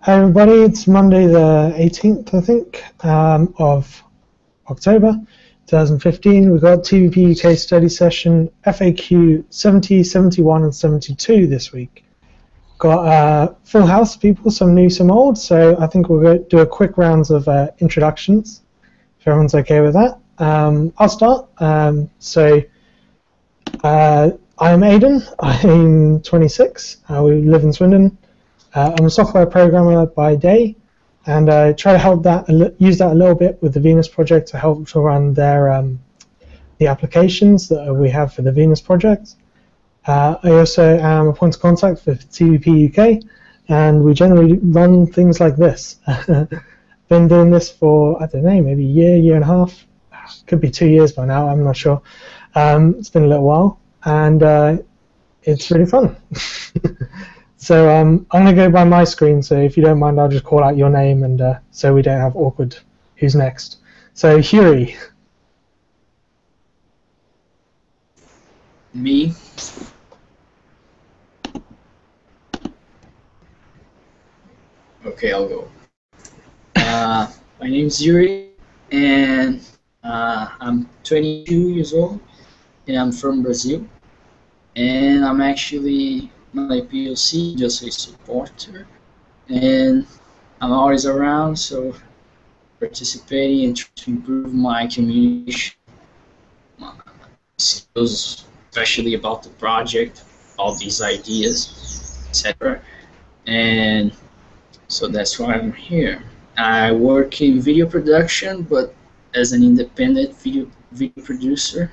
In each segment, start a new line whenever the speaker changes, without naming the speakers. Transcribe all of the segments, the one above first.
Hi everybody, it's Monday the 18th, I think, of October 2015. We've got TVP UK Study Session FAQ 70, 71 and 72 this week. Got a full house of people, some new, some old, so I think we'll go do a quick rounds of introductions, if everyone's okay with that. I'll start. I'm Aidan, I'm 26, we live in Swindon. I'm a software programmer by day, and I try to help use that a little bit with the Venus project to help to run the applications that we have for the Venus project. I also am a point of contact for TVP UK, and we generally run things like this. Been doing this for, I don't know, maybe a year and a half, could be 2 years by now, I'm not sure. It's been a little while, and it's really fun. So I'm going to go by my screen, so if you don't mind, I'll just call out your name, and so we don't have awkward who's next. So Huri.
Me. Okay, I'll go. My name is Yuri, and I'm 22 years old, and I'm from Brazil, and I'm actually my POC, just a supporter, and I'm always around, so participating and trying to improve my communication skills, especially about the project, all these ideas, etc. And so that's why I'm here. I work in video production, but as an independent video producer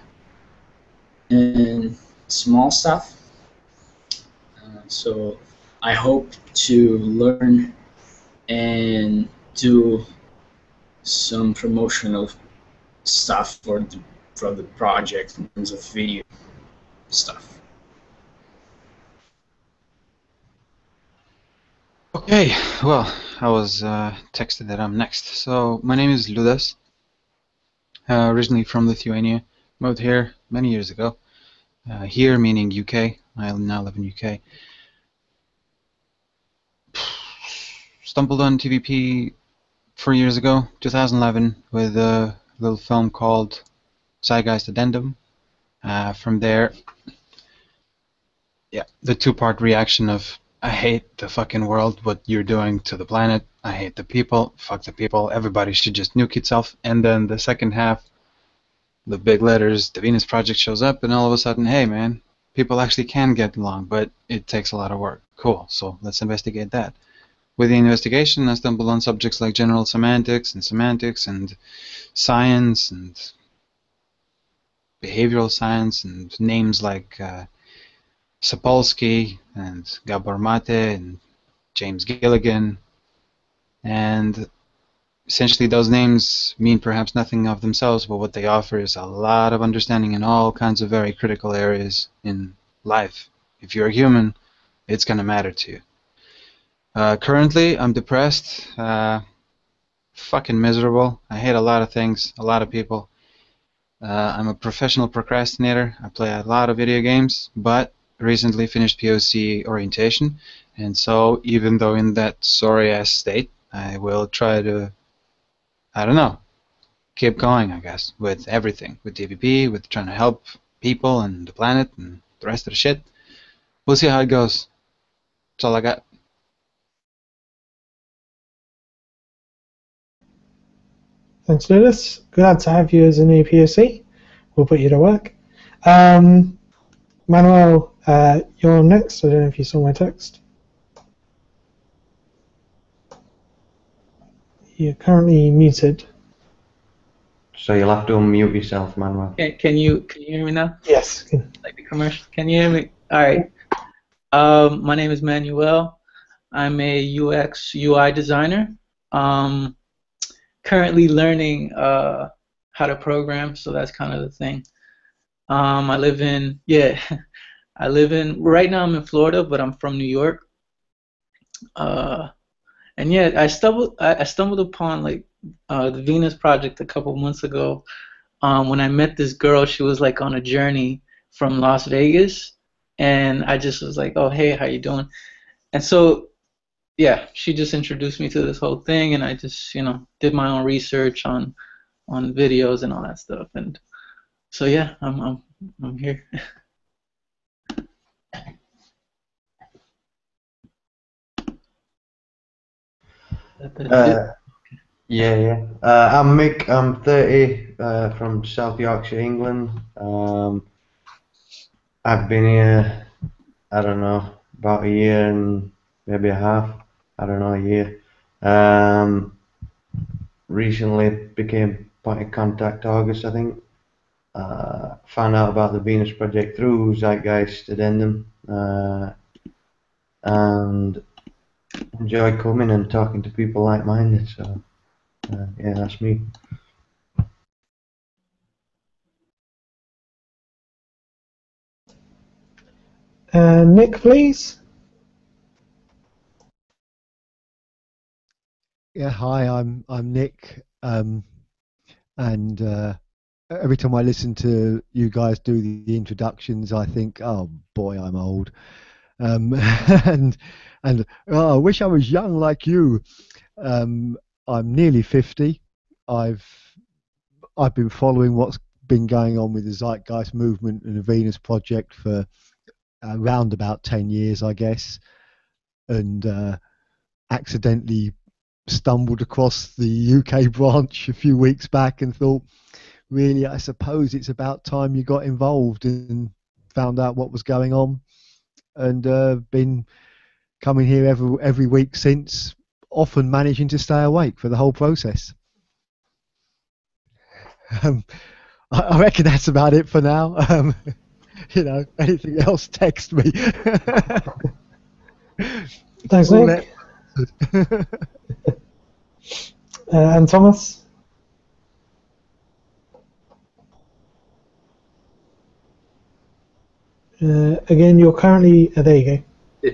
and small stuff. So I hope to learn and do some promotional stuff for the project in terms of video stuff.
Okay, well, I was texted that I'm next. So my name is Ludas, originally from Lithuania, moved here many years ago. Here meaning UK, I now live in UK. Stumbled on TVP 4 years ago, 2011, with a little film called Zeitgeist Addendum. From there, yeah, the two-part reaction of I hate the fucking world, what you're doing to the planet, I hate the people, fuck the people, everybody should just nuke itself. And then the second half, the big letters, the Venus Project shows up, and all of a sudden, hey man, people actually can get along, but it takes a lot of work. Cool, so let's investigate that. With the investigation, I stumbled on subjects like general semantics and science and behavioral science and names like Sapolsky and Gabor Mate and James Gilligan. And essentially those names mean perhaps nothing of themselves, but what they offer is a lot of understanding in all kinds of very critical areas in life. If you're a human, it's going to matter to you. Currently, I'm depressed, fucking miserable. I hate a lot of things, a lot of people. I'm a professional procrastinator. I play a lot of video games, but recently finished POC orientation, and so even though in that sorry-ass state, I will try to, I don't know, keep going, I guess, with everything, with TVP, with trying to help people and the planet and the rest of the shit. We'll see how it goes. That's all I got.
Thanks, Lewis. Glad to have you as a new POC. We'll put you to work. Manuel, you're next. I don't know if you saw my text. You're currently muted.
So you'll have to unmute yourself, Manuel.
Can you hear me now?
Yes.
Like the commercial. Can you hear me? All right. My name is Manuel. I'm a UX UI designer. Currently learning how to program, so that's kind of the thing. I live in right now I'm in Florida, but I'm from New York. And yeah, I stumbled upon like the Venus Project a couple months ago when I met this girl. She was like on a journey from Las Vegas, and I just was like, oh hey, how you doing? And so yeah, she just introduced me to this whole thing, and I just, did my own research on videos and all that stuff, and so yeah, I'm here. That's it.
Yeah. I'm Mick. I'm 30, from South Yorkshire, England. I've been here, I don't know, about a year and maybe a half. I don't know, a year. Recently became point of contact August, I think. Found out about the Venus Project through Zeitgeist Addendum, and enjoy coming and talking to people like-minded. So, yeah, that's me.
Nick, please.
Yeah, hi, I'm Nick, and every time I listen to you guys do the introductions, I think, oh boy, I'm old, and oh, I wish I was young like you. I'm nearly 50. I've been following what's been going on with the Zeitgeist movement and the Venus Project for around about 10 years, I guess, and accidentally stumbled across the UK branch a few weeks back and thought, really, I suppose it's about time you got involved and found out what was going on, and been coming here every week since, often managing to stay awake for the whole process. I reckon that's about it for now. Anything else, text me.
Thanks, Nick. And Thomas? Again, you're currently... there you go.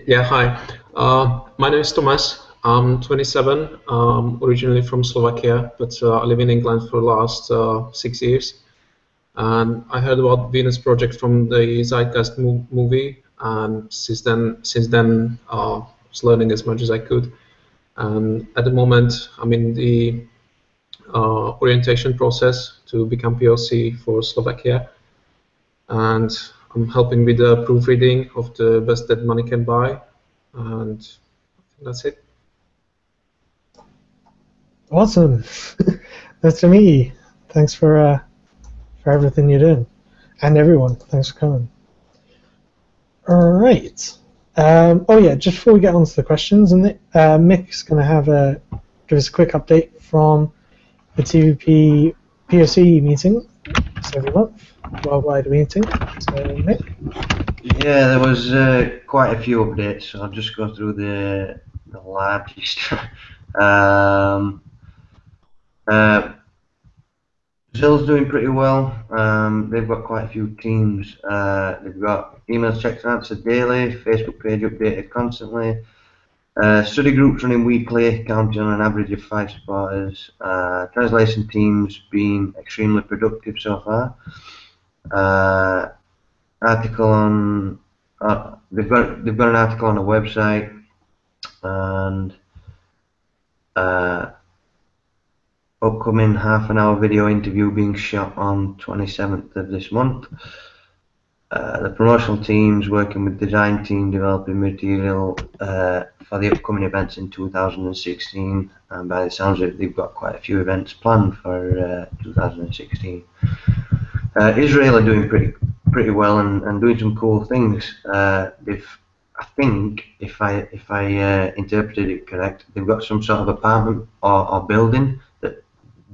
Yeah, hi. My name is Thomas. I'm 27, originally from Slovakia, but I live in England for the last 6 years. And I heard about Venus Project from the Zeitgeist movie, and since then, I was learning as much as I could. And at the moment, I'm in the orientation process to become POC for Slovakia, and I'm helping with the proofreading of the best that money can buy, and that's it.
Awesome. Nice to meet you. Thanks for everything you're doing. And everyone, thanks for coming. All right. Oh yeah, just before we get on to the questions, and Mick's going to give us a quick update from the TVP POC meeting. It's every month, worldwide meeting. So Mick?
Yeah, there was quite a few updates, so I'll just go through the largest. Brazil's doing pretty well. They've got quite a few teams. They've got emails checked and answered daily, Facebook page updated constantly, study groups running weekly, counting on an average of 5 supporters. Translation teams being extremely productive so far. Article on they've got an article on a website, and upcoming half-an-hour video interview being shot on 27th of this month. The promotional team's working with design team developing material for the upcoming events in 2016, and by the sounds of it, they've got quite a few events planned for 2016. Israel are doing pretty well and doing some cool things. I think if I interpreted it correct, they've got some sort of apartment or building that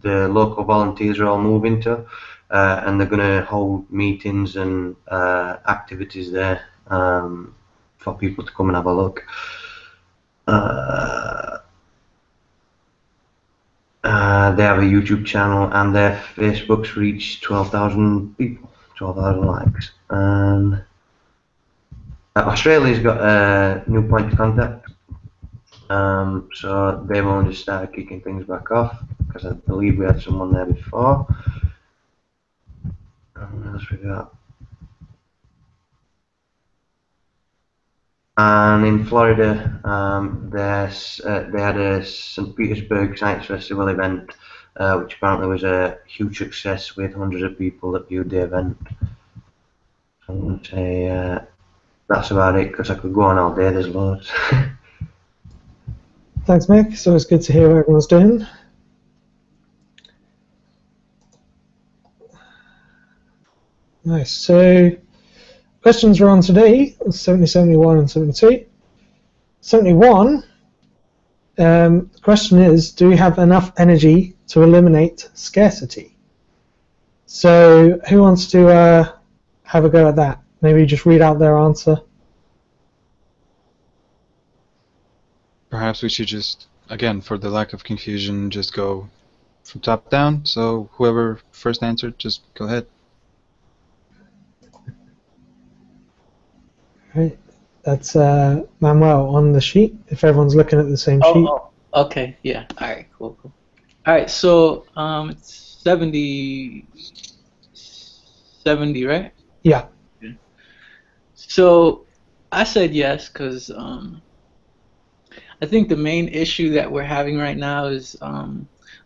the local volunteers are all moving to, and they're going to hold meetings and activities there for people to come and have a look. They have a YouTube channel, and their Facebook's reached 12,000 people, 12,000 likes. And Australia's got a new point of contact, so they've only just started kicking things back off, because I believe we had someone there before. And what else we got? And in Florida, they had a St. Petersburg Science Festival event, which apparently was a huge success with hundreds of people that viewed the event. I'm going to say that's about it, because I could go on all day, there's loads.
Thanks, Mick. So it's good to hear what everyone's doing. Nice. So questions we're on today, 70, 71, and 72. 71, the question is, do we have enough energy to eliminate scarcity? So who wants to have a go at that? Maybe just read out their answer.
Perhaps we should just, again, for the lack of confusion, just go from top down. So whoever first answered, just go ahead.
Right. That's Manuel on the sheet, if everyone's looking at the same sheet.
Oh, okay, yeah. All right, cool. All right, so it's 70, right?
Yeah.
So I said yes because I think the main issue that we're having right now is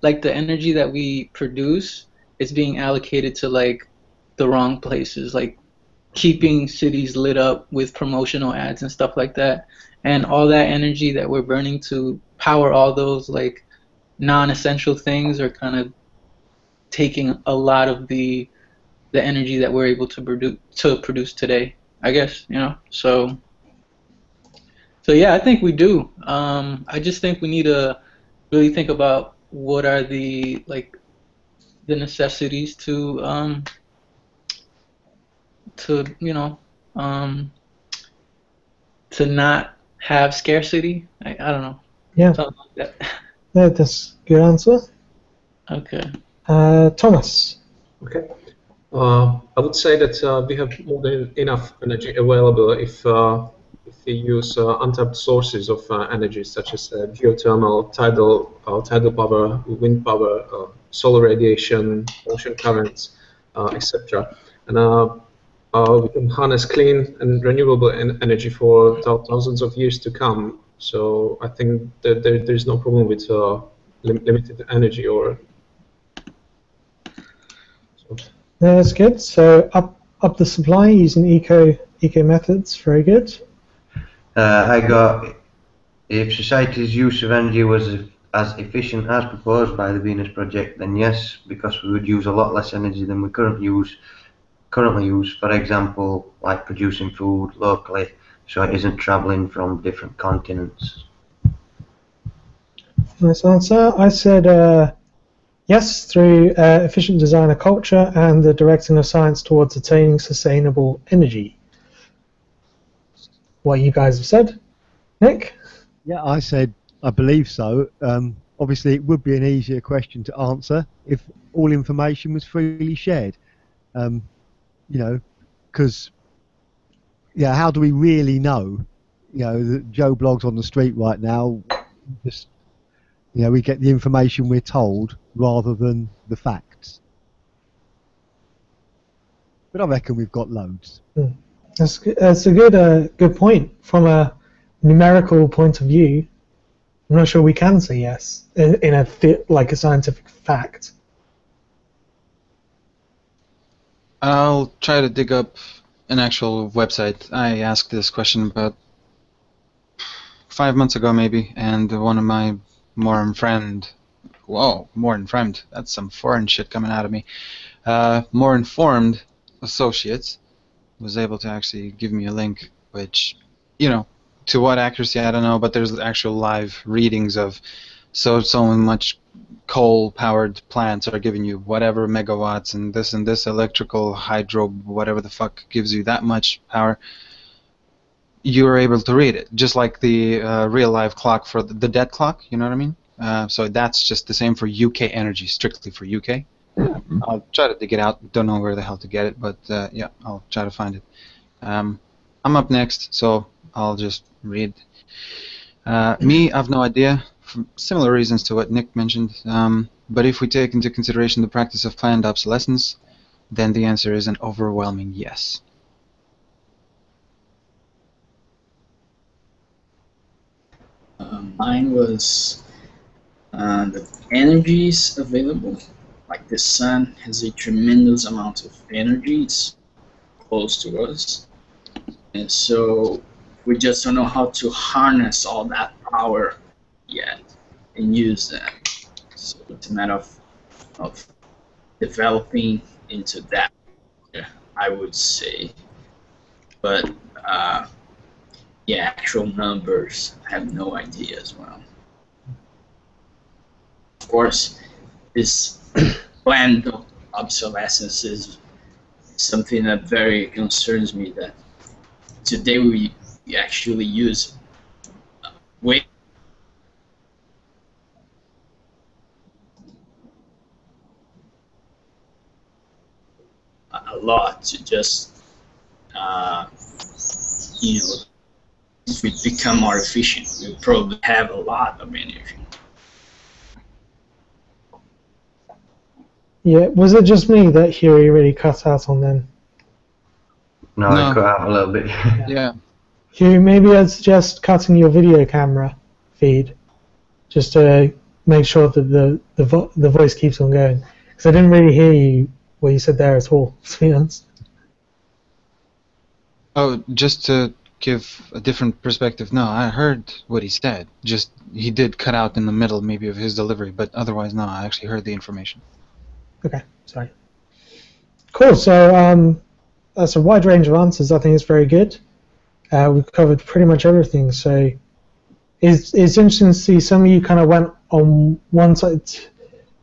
like the energy that we produce is being allocated to like the wrong places, like keeping cities lit up with promotional ads and stuff like that, and all that energy that we're burning to power all those like non-essential things are kind of taking a lot of the energy that we're able to produce today, I guess, you know. So yeah, I think we do. I just think we need to really think about what are the necessities to you know, to not have scarcity. I don't know.
Yeah.
Something like that.
Yeah, that's a good answer.
Okay.
Thomas.
Okay. I would say that we have more than enough energy available if we use untapped sources of energy, such as geothermal, tidal power, wind power, solar radiation, ocean currents, etc. And we can harness clean and renewable energy for thousands of years to come. So I think that there's no problem with limited energy or. So.
Yeah, that's good. So up the supply using eco methods. Very good.
I got, if society's use of energy was as efficient as proposed by the Venus Project, then yes, because we would use a lot less energy than we currently use. For example, like producing food locally, so it isn't travelling from different continents.
Nice answer. I said yes, through efficient designer culture and the directing of science towards attaining sustainable energy. What you guys have said. Nick?
Yeah, I said I believe so. Obviously, it would be an easier question to answer if all information was freely shared. You know, because yeah, how do we really know? You know, that Joe Blogs on the street right now, just we get the information we're told rather than the facts. But I reckon we've got loads.
That's a good point from a numerical point of view. I'm not sure we can say yes in a scientific fact.
I'll try to dig up an actual website. I asked this question about 5 months ago maybe, and one of my more informed, that's some foreign shit coming out of me, more informed associates was able to actually give me a link, which, to what accuracy I don't know, but there's actual live readings of so much coal-powered plants are giving you whatever megawatts, and this electrical hydro whatever the fuck gives you that much power. You are able to read it, just like the real live clock for the dead clock. You know what I mean? So that's just the same for UK energy, strictly for UK. I'll try to dig it out. Don't know where the hell to get it, but yeah, I'll try to find it. I'm up next, so I'll just read. Me, I've no idea, for similar reasons to what Nick mentioned. But if we take into consideration the practice of planned obsolescence, then the answer is an overwhelming yes.
Mine was the energies available. Like the sun has a tremendous amount of energy. It's close to us, and so we just don't know how to harness all that power yet and use them. So it's a matter of developing into that, I would say. But yeah, actual numbers, I have no idea as well. Of course, this planned obsolescence is something that very concerns me, that today we actually use way a lot to just you know, if we become more efficient, we probably have a lot of energy.
Yeah, was it just me that Huey really cut out on then?
No,
No.
I cut out a little bit.
Yeah.
Huey, maybe I'd suggest cutting your video camera feed, just to make sure that the voice keeps on going. Because I didn't really hear you what you said there at all, to be honest.
Oh, just to give a different perspective, no, I heard what he said. Just he did cut out in the middle, maybe, of his delivery, but otherwise, no, I actually heard the information.
Okay, sorry. Cool, so that's a wide range of answers. I think it's very good. We've covered pretty much everything, so it's interesting to see some of you kind of went on one side.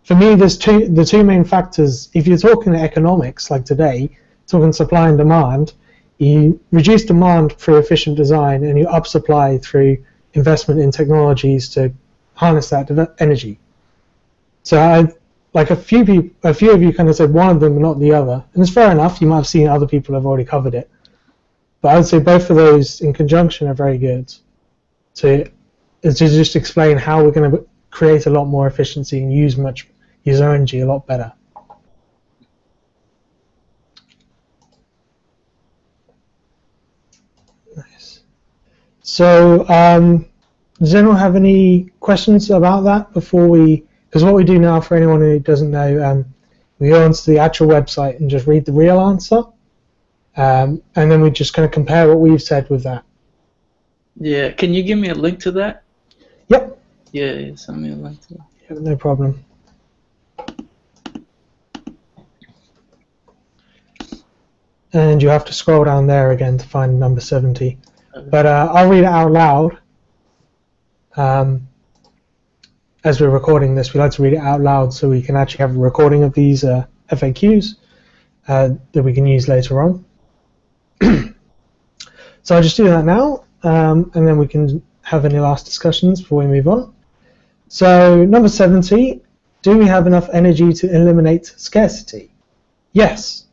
For me, there's the two main factors. If you're talking economics, like today, talking supply and demand, you reduce demand through efficient design and you up supply through investment in technologies to harness that energy. So like a few of you kind of said one of them, not the other, and it's fair enough. You might have seen other people have already covered it, but I would say both of those in conjunction are very good. To just explain how we're going to create a lot more efficiency and use our energy a lot better. Nice. So, does anyone have any questions about that before we? Because what we do now, for anyone who doesn't know, we go onto the actual website and just read the real answer, and then we just kind of compare what we've said with that.
Yeah, can you give me a link to that?
Yep.
Yeah, send me a link to that.
Yeah, no problem. And you have to scroll down there again to find number 70.
Okay.
But I'll read it out loud. As we're recording this, we like to read it out loud so we can actually have a recording of these FAQs that we can use later on. So I'll just do that now, and then we can have any last discussions before we move on. So number 70, do we have enough energy to eliminate scarcity? Yes.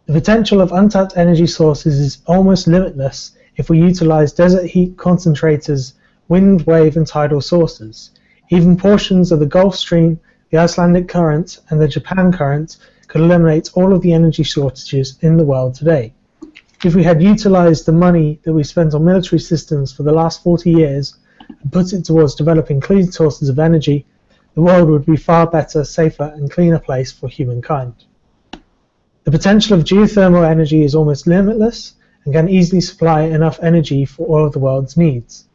The potential of untapped energy sources is almost limitless if we utilize desert heat concentrators, wind, wave, and tidal sources. Even portions of the Gulf Stream, the Icelandic current, and the Japan current could eliminate all of the energy shortages in the world today. If we had utilized the money that we spent on military systems for the last 40 years and put it towards developing clean sources of energy, the world would be a far better, safer, and cleaner place for humankind. The potential of geothermal energy is almost limitless and can easily supply enough energy for all of the world's needs.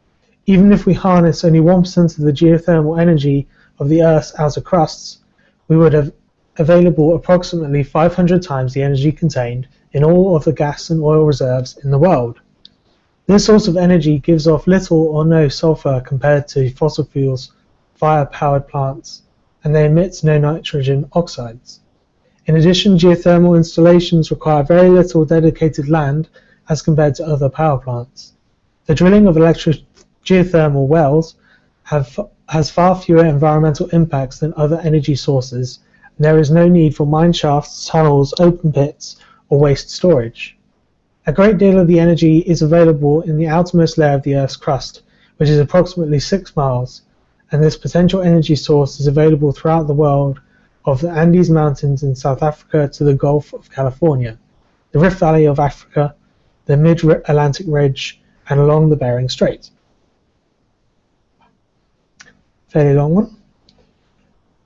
Even if we harness only 1% of the geothermal energy of the Earth's outer crusts, we would have available approximately 500 times the energy contained in all of the gas and oil reserves in the world. This source of energy gives off little or no sulfur compared to fossil fuels, fire-powered plants, and they emit no nitrogen oxides. In addition, geothermal installations require very little dedicated land as compared to other power plants. The drilling of electric geothermal wells has far fewer environmental impacts than other energy sources, and there is no need for mine shafts, tunnels, open pits, or waste storage. A great deal of the energy is available in the outermost layer of the Earth's crust, which is approximately 6 miles, and this potential energy source is available throughout the world, of the Andes Mountains in South Africa to the Gulf of California, the Rift Valley of Africa, the Mid-Atlantic Ridge, and along the Bering Strait. fairly long one.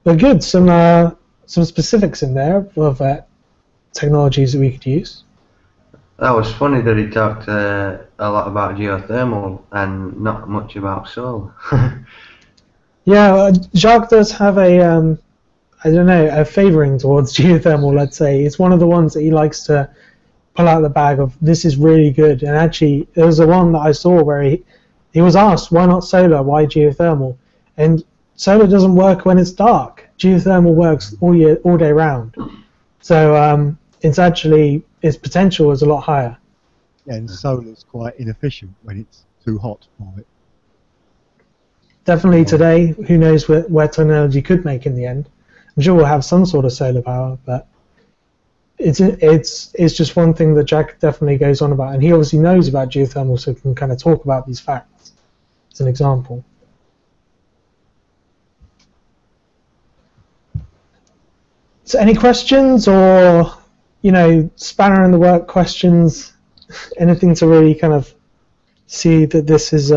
But good, some specifics in there of technologies that we could use.
That was funny that he talked a lot about geothermal and not much about solar.
Yeah, Jacques does have a, I don't know, a favouring towards geothermal, let's say. It's one of the ones that he likes to pull out the bag of, this is really good. And actually, there was the one that I saw where he was asked, why not solar, why geothermal? And solar doesn't work when it's dark. Geothermal works all day round. So it's actually, its potential is a lot higher.
Yeah, and solar's quite inefficient when it's too hot for it.
Definitely today, who knows where technology could make in the end. I'm sure we'll have some sort of solar power, but it's just one thing that Jack definitely goes on about, and he obviously knows about geothermal, so he can kind of talk about these facts as an example. So any questions or, spanner in the work questions, anything to really kind of see that this is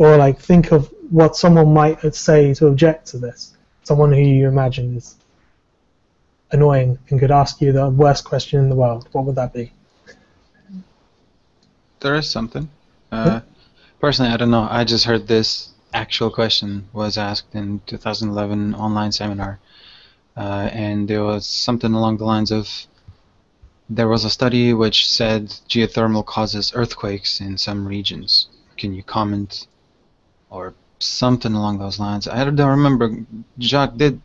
or like think of what someone might say to object to this, someone who you imagine is annoying and could ask you the worst question in the world, what would that be?
There is something. Personally, I don't know. I just heard this actual question was asked in 2011 online seminar, and there was something along the lines of, there was a study which said geothermal causes earthquakes in some regions. Can you comment? Or something along those lines. I don't remember. Jacques did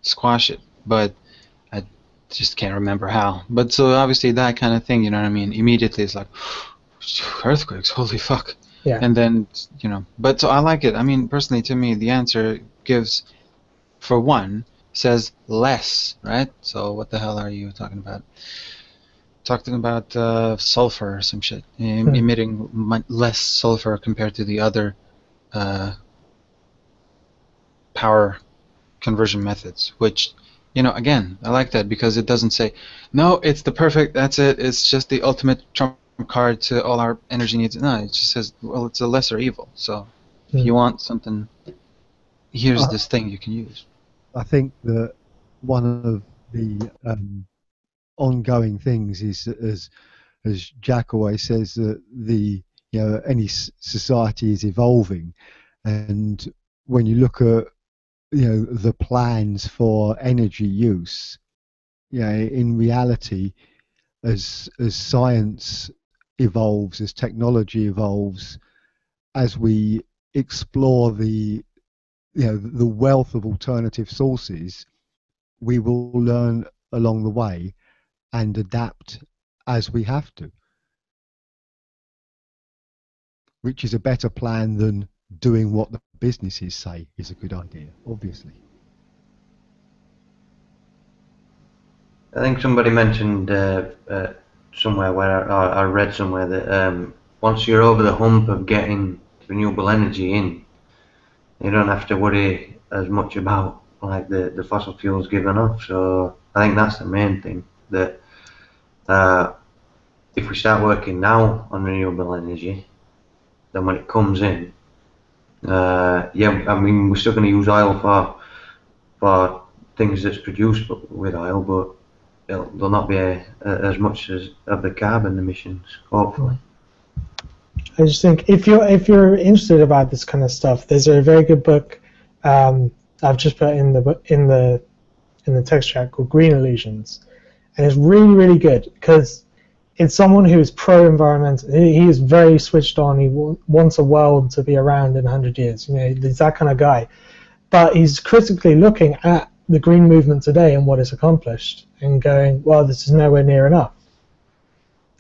squash it, but I just can't remember how. But so obviously that kind of thing, you know what I mean? Immediately it's like, earthquakes, holy fuck.
Yeah.
And then, but so I like it. I mean, personally, to me, the answer gives, for one, says less, right? So what the hell are you talking about? Talking about sulfur or some shit, emitting less sulfur compared to the other power conversion methods, which, again, I like that because it doesn't say, no, it's the perfect, that's it, it's just the ultimate trump card to all our energy needs. No, it just says, well, it's a lesser evil. So if you want something, here's this thing you can use.
I think that one of the ongoing things is, as Jack always says, that any society is evolving, and when you look at the plans for energy use, in reality, as science evolves, as technology evolves, as we explore the wealth of alternative sources, we will learn along the way and adapt as we have to, which is a better plan than doing what the businesses say is a good idea, obviously.
I think somebody mentioned somewhere where I read somewhere that once you're over the hump of getting renewable energy in, you don't have to worry as much about like the fossil fuels given off. So I think that's the main thing, that if we start working now on renewable energy, then when it comes in, I mean, we're still going to use oil for things that's produced with oil, but there'll not be as much of the carbon emissions, hopefully.
I just think if you're interested about this kind of stuff, there's a very good book I've just put in the text chat called Green Illusions, and it's really, really good because it's someone who's pro-environmental. He is very switched on. He wants a world to be around in 100 years. He's that kind of guy. But he's critically looking at the green movement today and what it's accomplished and going, well, this is nowhere near enough.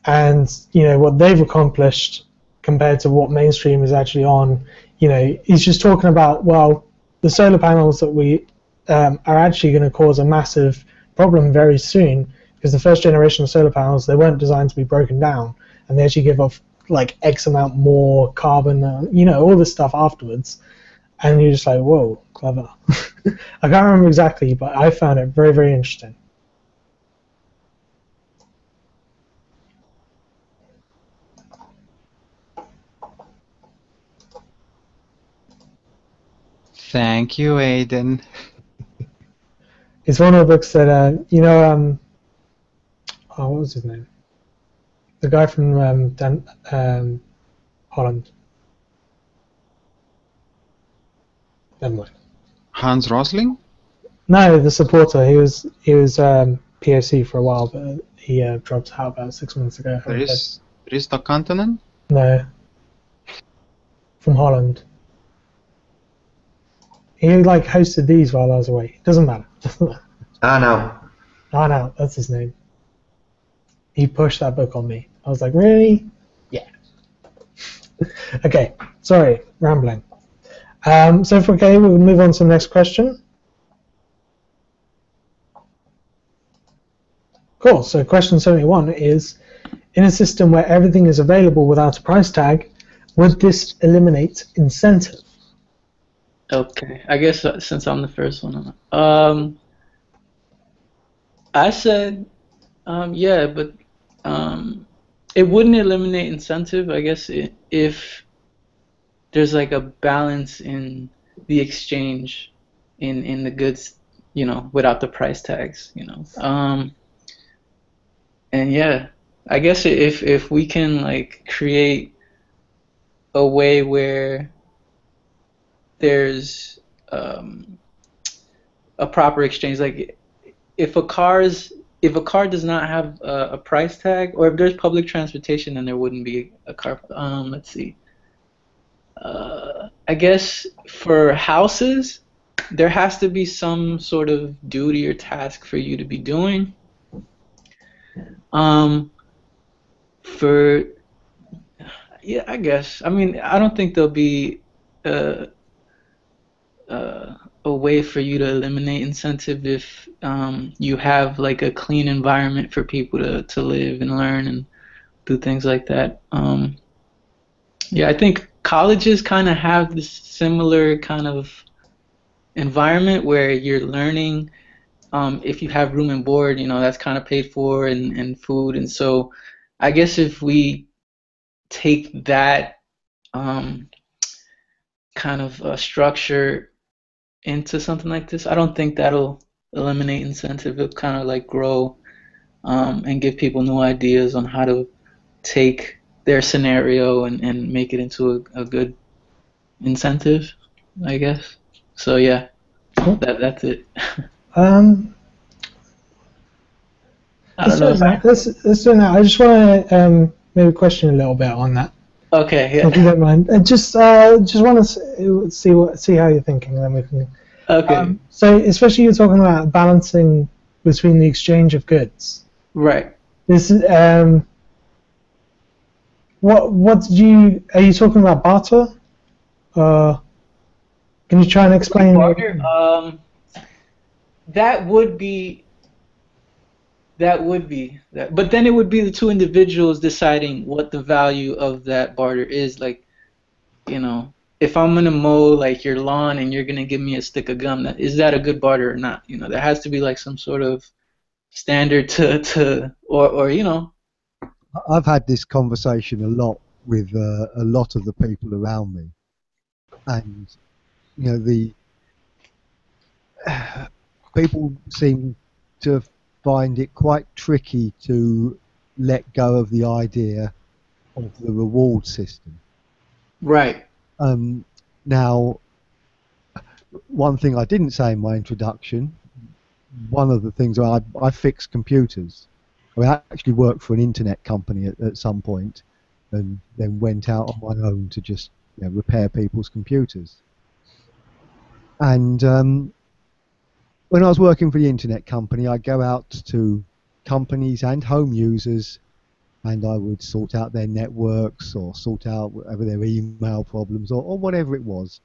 And what they've accomplished compared to what mainstream is actually on, he's just talking about, well, the solar panels that we are actually going to cause a massive problem very soon, because the first generation of solar panels, they weren't designed to be broken down, and they actually give off like X amount more carbon, all this stuff afterwards. And you're just like, whoa, clever. I can't remember exactly, but I found it very, very interesting.
Thank you, Aiden.
It's one of the books that oh, what was his name? The guy from Holland. Never mind.
Hans Rosling?
No, the supporter. He was POC for a while, but he dropped out about 6 months ago.
Risto Kantonen?
No, from Holland. He like hosted these while I was away. Doesn't matter.
No.
No, that's his name. He pushed that book on me. I was like, really? Yeah. Okay, sorry, rambling. So if we're okay, we'll move on to the next question. Cool, so question 71 is, in a system where everything is available without a price tag, would this eliminate incentive?
Okay, I guess since I'm the first one, I said, yeah, but it wouldn't eliminate incentive. I guess if there's like a balance in the exchange in the goods, without the price tags, and yeah, I guess if we can like create a way where there's a proper exchange, like if a car does not have a price tag, or if there's public transportation, then there wouldn't be a car. Let's see. I guess for houses, there has to be some sort of duty or task for you to be doing. Yeah, I guess. I mean, I don't think there'll be a way for you to eliminate incentive if you have like a clean environment for people to live and learn and do things like that. Yeah, I think colleges kind of have this similar kind of environment where you're learning. If you have room and board, that's kind of paid for, and food. And so I guess if we take that kind of structure into something like this, I don't think that'll eliminate incentive. It'll kind of like grow and give people new ideas on how to take their scenario and make it into a good incentive, I guess. So yeah, that's it.
Let's do it now. I just want to maybe question a little bit on that.
Okay, yeah.
If you don't mind, just want to see how you're thinking, and then we can.
Okay.
So especially you're talking about balancing between the exchange of goods.
Right.
This is what are you talking about barter? Can you try and explain?
Barter. That would be that, but then it would be the two individuals deciding what the value of that barter is. Like, if I'm gonna mow like your lawn and you're gonna give me a stick of gum, is that a good barter or not? There has to be like some sort of standard or.
I've had this conversation a lot with a lot of the people around me, and the people seem to find it quite tricky to let go of the idea of the reward system.
Right.
Now, one thing I didn't say in my introduction, one of the things I fix computers. I actually worked for an internet company at some point, and then went out on my own to just repair people's computers. And when I was working for the internet company, I'd go out to companies and home users, and I would sort out their networks or sort out whatever their email problems or whatever it was.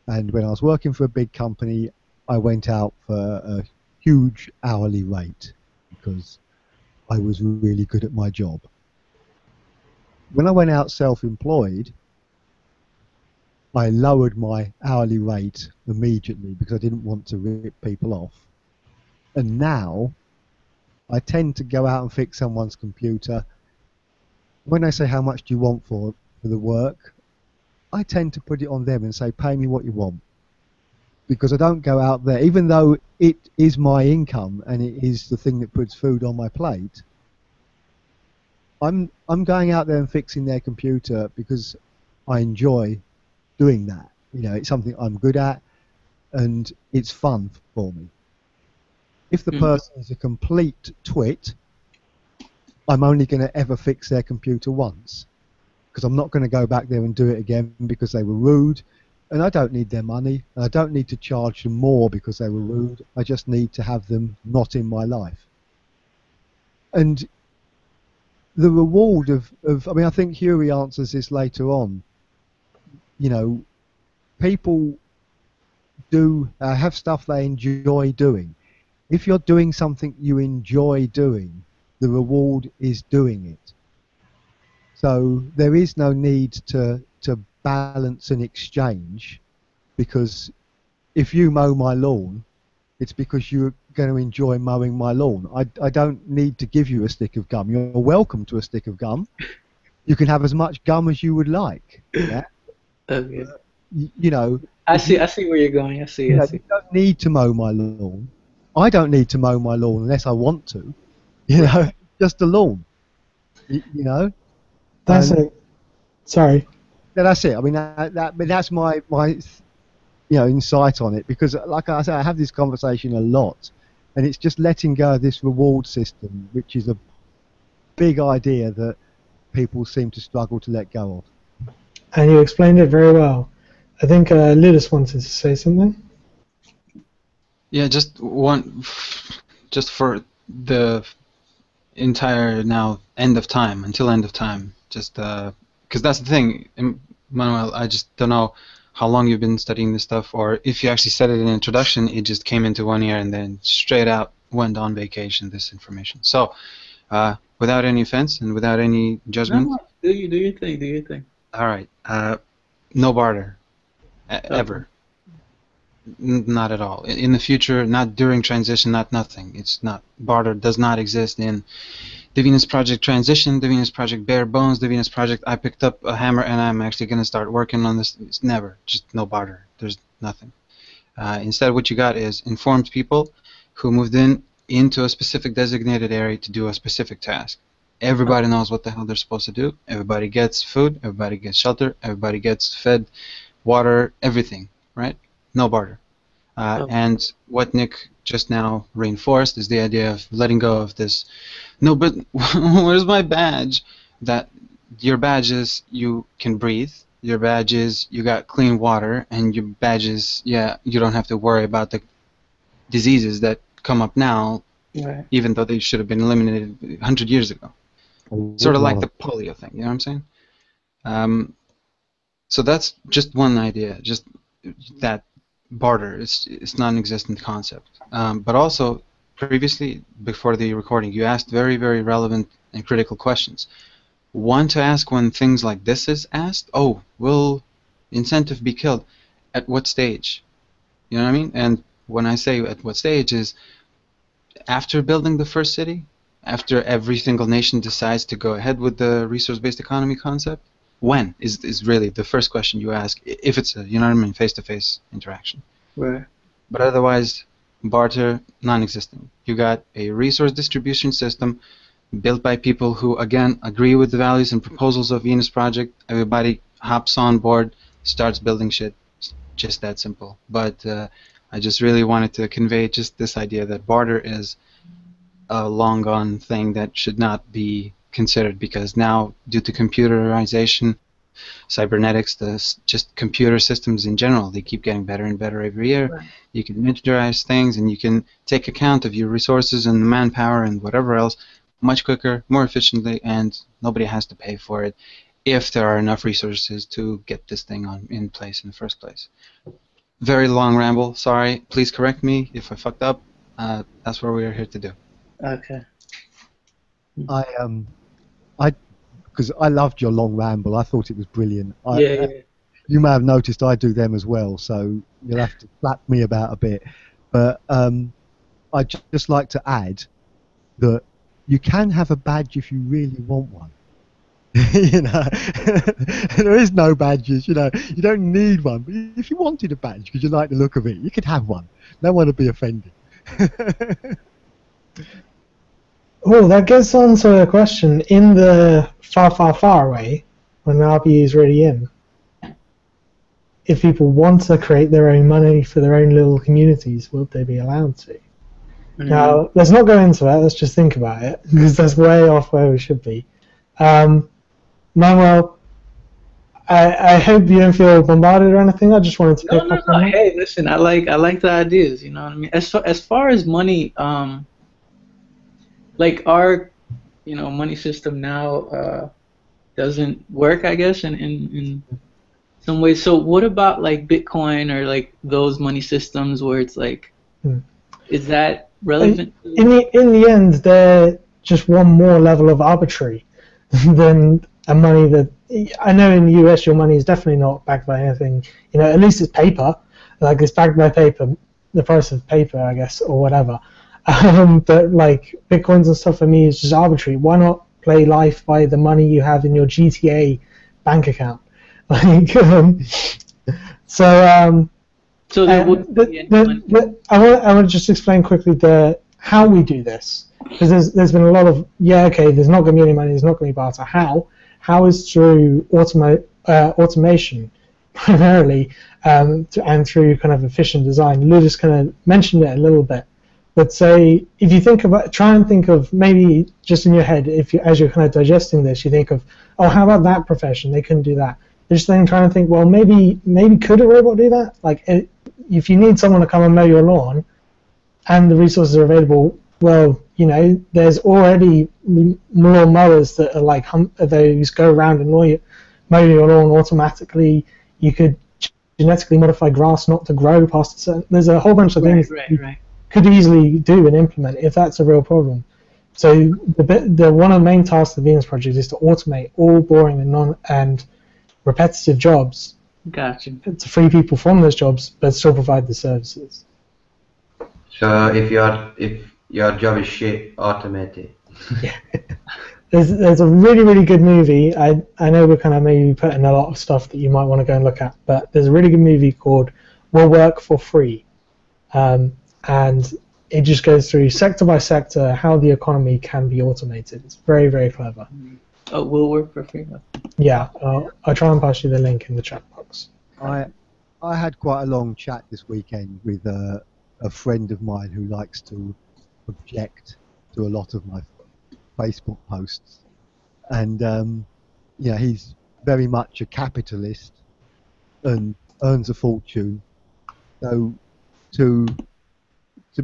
And when I was working for a big company, I went out for a huge hourly rate because I was really good at my job. When I went out self-employed, I lowered my hourly rate immediately because I didn't want to rip people off. And now, I tend to go out and fix someone's computer. When they say how much do you want for the work, I tend to put it on them and say, pay me what you want. because I don't go out there, even though it is my income and it is the thing that puts food on my plate. I'm going out there and fixing their computer because I enjoy doing that. You know, it's something I'm good at, and it's fun for me. If the person is a complete twit, I'm only going to ever fix their computer once, because I'm not going to go back there and do it again because they were rude, and I don't need their money, and I don't need to charge them more because they were rude. I just need to have them not in my life. And the reward of I mean, I think Huey answers this later on. You know, people do have stuff they enjoy doing. If you're doing something you enjoy doing, the reward is doing it. So there is no need to balance an exchange, because if you mow my lawn, it's because you're going to enjoy mowing my lawn. I don't need to give you a stick of gum. You're welcome to a stick of gum. You can have as much gum as you would like. Yeah.
Okay.
You know.
I see where you're going. I see.
You don't need to mow my lawn. I don't need to mow my lawn unless I want to. You know, just a lawn. You know.
That's it. Sorry.
Yeah, that's it. I mean, that's my insight on it, because, like I say, I have this conversation a lot, and it's just letting go of this reward system, which is a big idea that people seem to struggle to let go of.
And you explained it very well. I think Ludus wanted to say something.
Yeah, just for the entire now end of time, until end of time, just because that's the thing, Manuel, I just don't know how long you've been studying this stuff, or if you actually said it in the introduction, it just came into one ear and then straight out went on vacation, this information. So, without any offense and without any judgment.
No, do your thing, do your thing.
All right. No barter. Ever. Not at all. In the future, not during transition, not nothing. It's not. Barter does not exist in the Venus Project Transition, the Venus Project Bare Bones, the Venus Project I picked up a hammer and I'm actually going to start working on this. It's never. Just no barter. There's nothing. Instead, what you got is informed people who moved into a specific designated area to do a specific task. Everybody knows what the hell they're supposed to do. Everybody gets food. Everybody gets shelter. Everybody gets fed, water, everything, right? No barter. And what Nick just now reinforced is the idea of letting go of this. No, but where's my badge? That your badge is you can breathe. Your badge is you got clean water, and your badge is, yeah, you don't have to worry about the diseases that come up now,
right,
even though they should have been eliminated 100 years ago. Sort of like the polio thing, you know what I'm saying? So that's just one idea, just that barter is non-existent concept. But also, previously, before the recording, you asked very, very relevant and critical questions. One to ask when things like this is asked, oh, will incentive be killed? At what stage? You know what I mean? And when I say at what stage is after building the first city, after every single nation decides to go ahead with the resource-based economy concept. When is really the first question you ask, if it's a, you know what I mean, face-to-face interaction.
right.
But otherwise, barter, non-existent. You got a resource distribution system built by people who, again, agree with the values and proposals of Venus Project. Everybody hops on board, starts building shit. It's just that simple. But I just really wanted to convey just this idea that barter is a long-gone thing that should not be considered, because now, due to computerization, cybernetics, just computer systems in general, they keep getting better and better every year.
Right.
You can miniaturize things, and you can take account of your resources and manpower and whatever else much quicker, more efficiently, and nobody has to pay for it if there are enough resources to get this thing in place in the first place. Very long ramble, sorry. Please correct me if I fucked up. That's what we are here to do.
Okay.
Because I loved your long ramble. I thought it was brilliant.
Yeah.
You may have noticed I do them as well, so you'll have to slap me about a bit. But I'd just like to add that you can have a badge if you really want one. You know, there is no badges. You know, you don't need one. But if you wanted a badge because you like the look of it, you could have one. No one would be offended.
Oh, that gets on to a question. In the far, far, far away, when the RPE is really in, if people want to create their own money for their own little communities, will they be allowed to? Now, let's not go into it. Let's just think about it, because that's way off where we should be. Manuel, I hope you don't feel bombarded or anything. I just wanted to pick up on that.
Hey, listen, I like the ideas. You know what I mean? As far as money, like our, money system now doesn't work, I guess, in some ways. So what about like Bitcoin or like those money systems where it's like, is that relevant?
In the end, they're just one more level of arbitrary than a money that, I know in the US your money is definitely not backed by anything. At least it's paper. Like it's backed by paper, the price of paper, I guess, or whatever. But like Bitcoins and stuff for me is just arbitrary. Why not play life by the money you have in your GTA bank account? Like, so
there would be
I want to just explain quickly how we do this, because there's been a lot of there's not going to be any money, there's not going to be barter. How is through automation primarily, and through kind of efficient design. Lou just kind of mentioned it a little bit, but say if you try and think of maybe just in your head, as you're kind of digesting this, you think of, oh, how about that profession? They couldn't do that. Just then trying to think, well, maybe could a robot do that? Like, if you need someone to come and mow your lawn, and the resources are available, well, there's already lawn mowers that are like those go around and mow your lawn automatically. You could genetically modify grass not to grow past a certain. There's a whole bunch of things you could easily do and implement if that's a real problem. So the one of the main tasks of the Venus project is to automate all boring and repetitive jobs.
Gotcha.
To free people from those jobs, but still provide the services.
So if your job is shit, automate it.
Yeah. There's a really, really good movie. I know we're kind of maybe putting a lot of stuff that you might want to go and look at, but there's a really good movie called We'll Work for Free. And it just goes through sector by sector how the economy can be automated. It's very, very clever.
Oh, We'll Work for Free?
Yeah, I'll try and pass you the link in the chat box.
I had quite a long chat this weekend with a friend of mine who likes to object to a lot of my Facebook posts, and he's very much a capitalist and earns a fortune. So to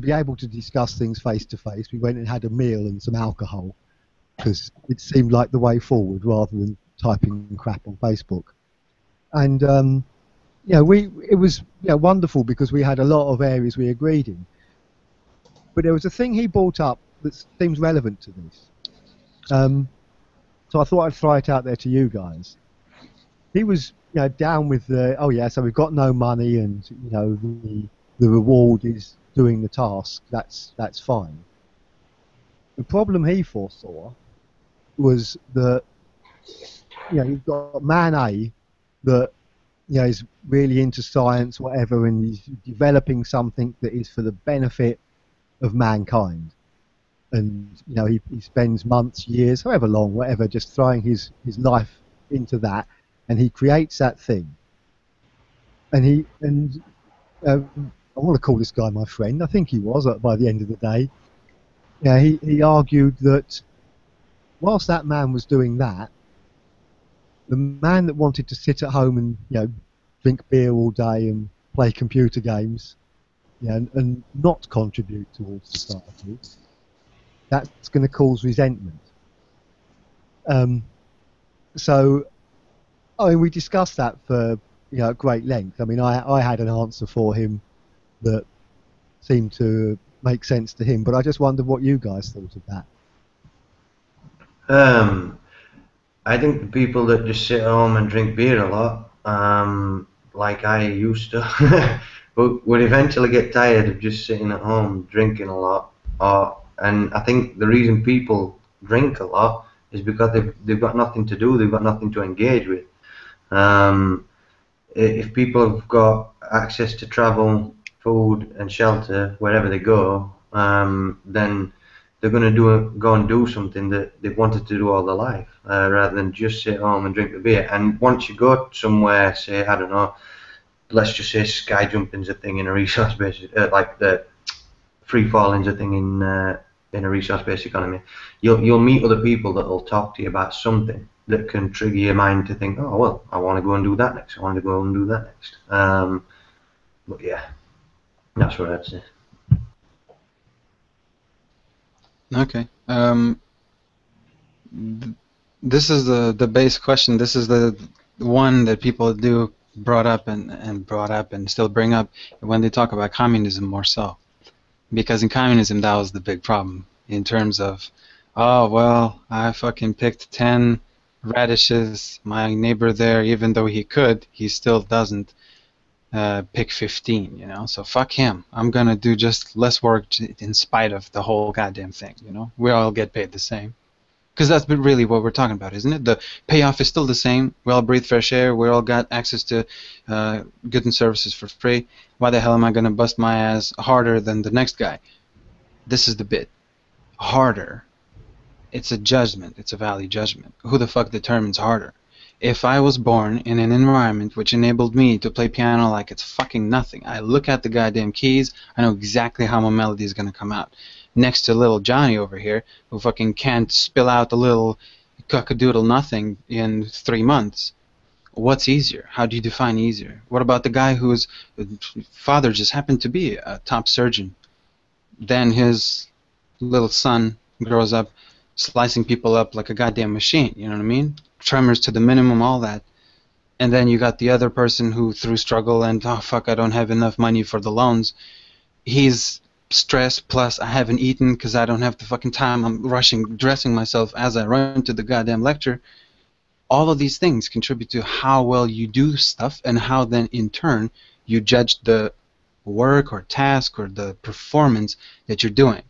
be able to discuss things face to face, we went and had a meal and some alcohol, because it seemed like the way forward rather than typing crap on Facebook. And it was wonderful because we had a lot of areas we agreed in. But there was a thing he brought up that seems relevant to this. So I thought I'd throw it out there to you guys. He was down with so we've got no money, and the reward is doing the task. That's fine. The problem he foresaw was that you've got man A that is really into science, whatever, and he's developing something that is for the benefit of mankind. And he spends months, years, however long, whatever, just throwing his life into that, and he creates that thing. And I want to call this guy my friend. I think he was by the end of the day. He argued that whilst that man was doing that, the man that wanted to sit at home and drink beer all day and play computer games, and not contribute towards society, that's going to cause resentment. So we discussed that for at great length. I mean, I had an answer for him that seemed to make sense to him, but I just wondered what you guys thought of that.
I think the people that just sit at home and drink beer a lot, like I used to, would eventually get tired of just sitting at home drinking a lot. And I think the reason people drink a lot is because they've got nothing to do, they've got nothing to engage with. If people have got access to travel, food and shelter wherever they go, then they're going to go and do something that they've wanted to do all their life, rather than just sit home and drink the beer. And once you go somewhere, say, I don't know, let's just say sky jumping's a thing in a resource-based, like the free falling's a thing in a resource-based economy. You'll meet other people that will talk to you about something that can trigger your mind to think, oh well, I want to go and do that next. I want to go and do that next. But yeah, that's what I'd say.
Okay. This is the base question. This is the one that people do brought up and still bring up when they talk about communism more so. Because in communism, that was the big problem in terms of, oh, well, I fucking picked 10 radishes. My neighbor there, even though he could, he still doesn't pick 15, you know? So fuck him. I'm gonna do just less work in spite of the whole goddamn thing, you know? We all get paid the same. Because that's really what we're talking about, isn't it? The payoff is still the same. We all breathe fresh air. We all got access to goods and services for free. Why the hell am I going to bust my ass harder than the next guy? This is the bit. Harder. It's a judgment. It's a value judgment. Who the fuck determines harder? If I was born in an environment which enabled me to play piano like it's fucking nothing, I look at the goddamn keys, I know exactly how my melody is going to come out. Next to little Johnny over here, who fucking can't spill out a little cockadoodle nothing in 3 months. What's easier? How do you define easier? What about the guy whose father just happened to be a top surgeon? Then his little son grows up slicing people up like a goddamn machine, you know what I mean? Tremors to the minimum, all that. And then you got the other person who, through struggle and, oh fuck, I don't have enough money for the loans, he's stressed, plus I haven't eaten because I don't have the fucking time, I'm rushing, dressing myself as I run to the goddamn lecture. All of these things contribute to how well you do stuff and how then in turn you judge the work or task or the performance that you're doing.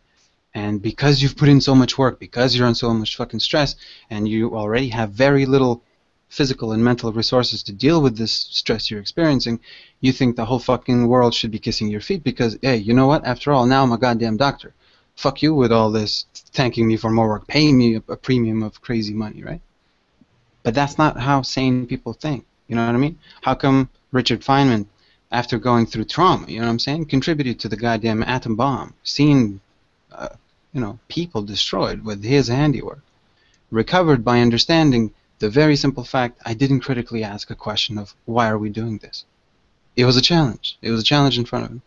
And because you've put in so much work, because you're on so much fucking stress, and you already have very little physical and mental resources to deal with this stress you're experiencing, you think the whole fucking world should be kissing your feet because, hey, you know what? After all, now I'm a goddamn doctor. Fuck you with all this thanking me for more work, paying me a premium of crazy money, right? But that's not how sane people think. You know what I mean? How come Richard Feynman, after going through trauma, you know what I'm saying, contributed to the goddamn atom bomb, seeing people destroyed with his handiwork, recovered by understanding the very simple fact, I didn't critically ask a question of why are we doing this. It was a challenge. It was a challenge in front of him.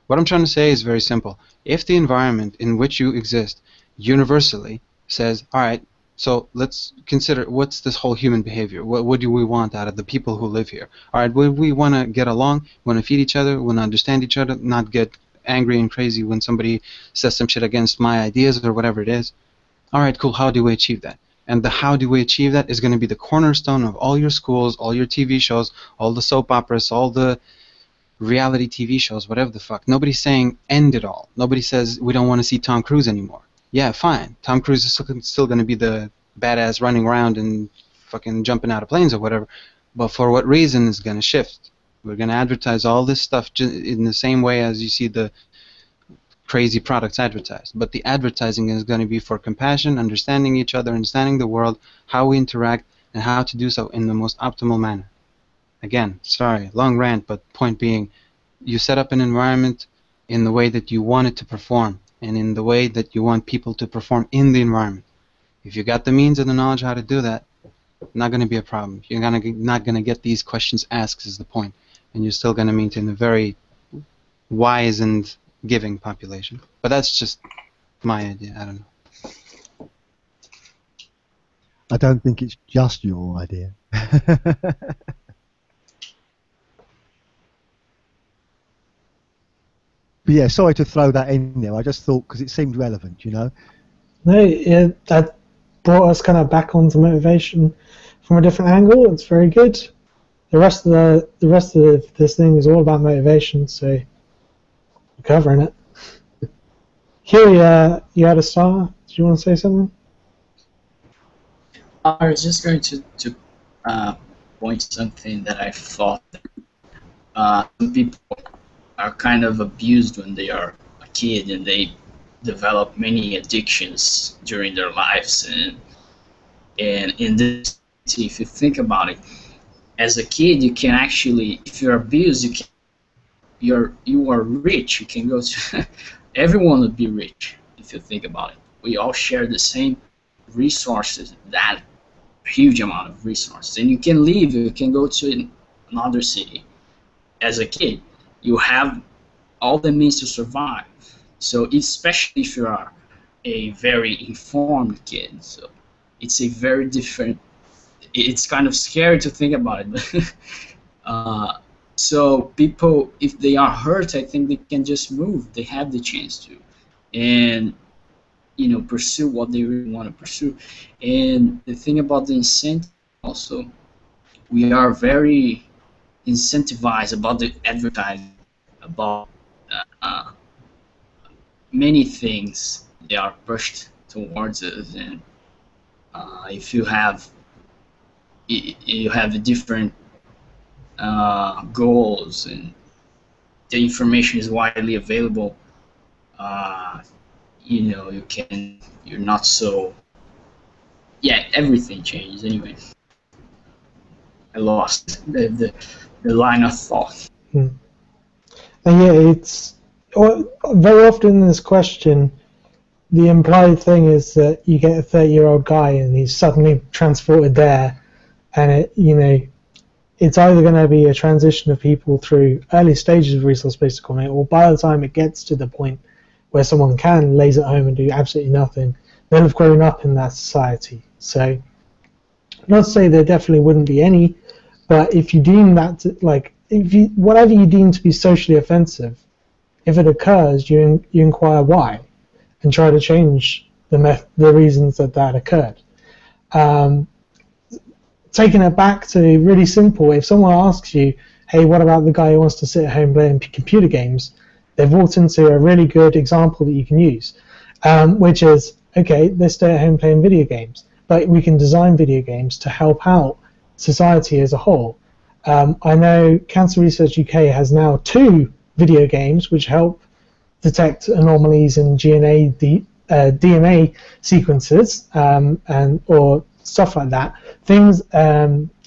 What I'm trying to say is very simple. If the environment in which you exist universally says, all right, so let's consider what's this whole human behavior. What do we want out of the people who live here? All right, we want to get along, want to feed each other, want to understand each other, not get angry and crazy when somebody says some shit against my ideas or whatever it is. All right, cool. How do we achieve that? And the how do we achieve that is going to be the cornerstone of all your schools, all your TV shows, all the soap operas, all the reality TV shows, whatever the fuck. Nobody's saying end it all. Nobody says we don't want to see Tom Cruise anymore. Yeah, fine. Tom Cruise is still going to be the badass running around and fucking jumping out of planes or whatever. But for what reason is going to shift? We're going to advertise all this stuff in the same way as you see the crazy products advertised. But the advertising is going to be for compassion, understanding each other, understanding the world, how we interact, and how to do so in the most optimal manner. Again, sorry, long rant, but point being, you set up an environment in the way that you want it to perform, and in the way that you want people to perform in the environment. If you got the means and the knowledge how to do that, not going to be a problem. You're not going to get these questions asked is the point. And you're still going to maintain a very wise and giving population. But that's just my idea. I don't know.
I don't think it's just your idea. But yeah, sorry to throw that in there. I just thought because it seemed relevant, you know.
No, yeah, that brought us kind of back onto motivation from a different angle. It's very good. The rest of this thing is all about motivation, so we're covering it. Huey, you had a star. Do you want to say something?
I was just going to point something that I thought. Some people are kind of abused when they are a kid and they develop many addictions during their lives, and in this, if you think about it, as a kid you can actually, if you're abused, you are rich. You can go to everyone would be rich if you think about it. We all share the same resources, that huge amount of resources, and you can leave. You can go to another city. As a kid, you have all the means to survive. So especially if you are a very informed kid, so it's a very different. It's kind of scary to think about it, but so people, if they are hurt, I think they can just move. They have the chance to, and pursue what they really want to pursue. And the thing about the incentive also, we are very incentivized about the advertising, about uh, many things they are pushed towards us, and if you have the different goals, and the information is widely available, you're not so, yeah, everything changes anyway. I lost the line of thought.
And yeah, it's very often in this question, the implied thing is that you get a 30-year-old guy and he's suddenly transported there, and it's either going to be a transition of people through early stages of resource-based economy, or by the time it gets to the point where someone can laze at home and do absolutely nothing, they'll have grown up in that society. So, not to say there definitely wouldn't be any, but if you deem that whatever you deem to be socially offensive, if it occurs, you inquire why, and try to change the reasons that occurred. Taking it back to really simple, if someone asks you, hey, what about the guy who wants to sit at home playing computer games, they've walked into a really good example that you can use, which is, okay, they stay at home playing video games, but we can design video games to help out society as a whole. I know Cancer Research UK has now 2 video games which help detect anomalies in DNA sequences, or stuff like that. Things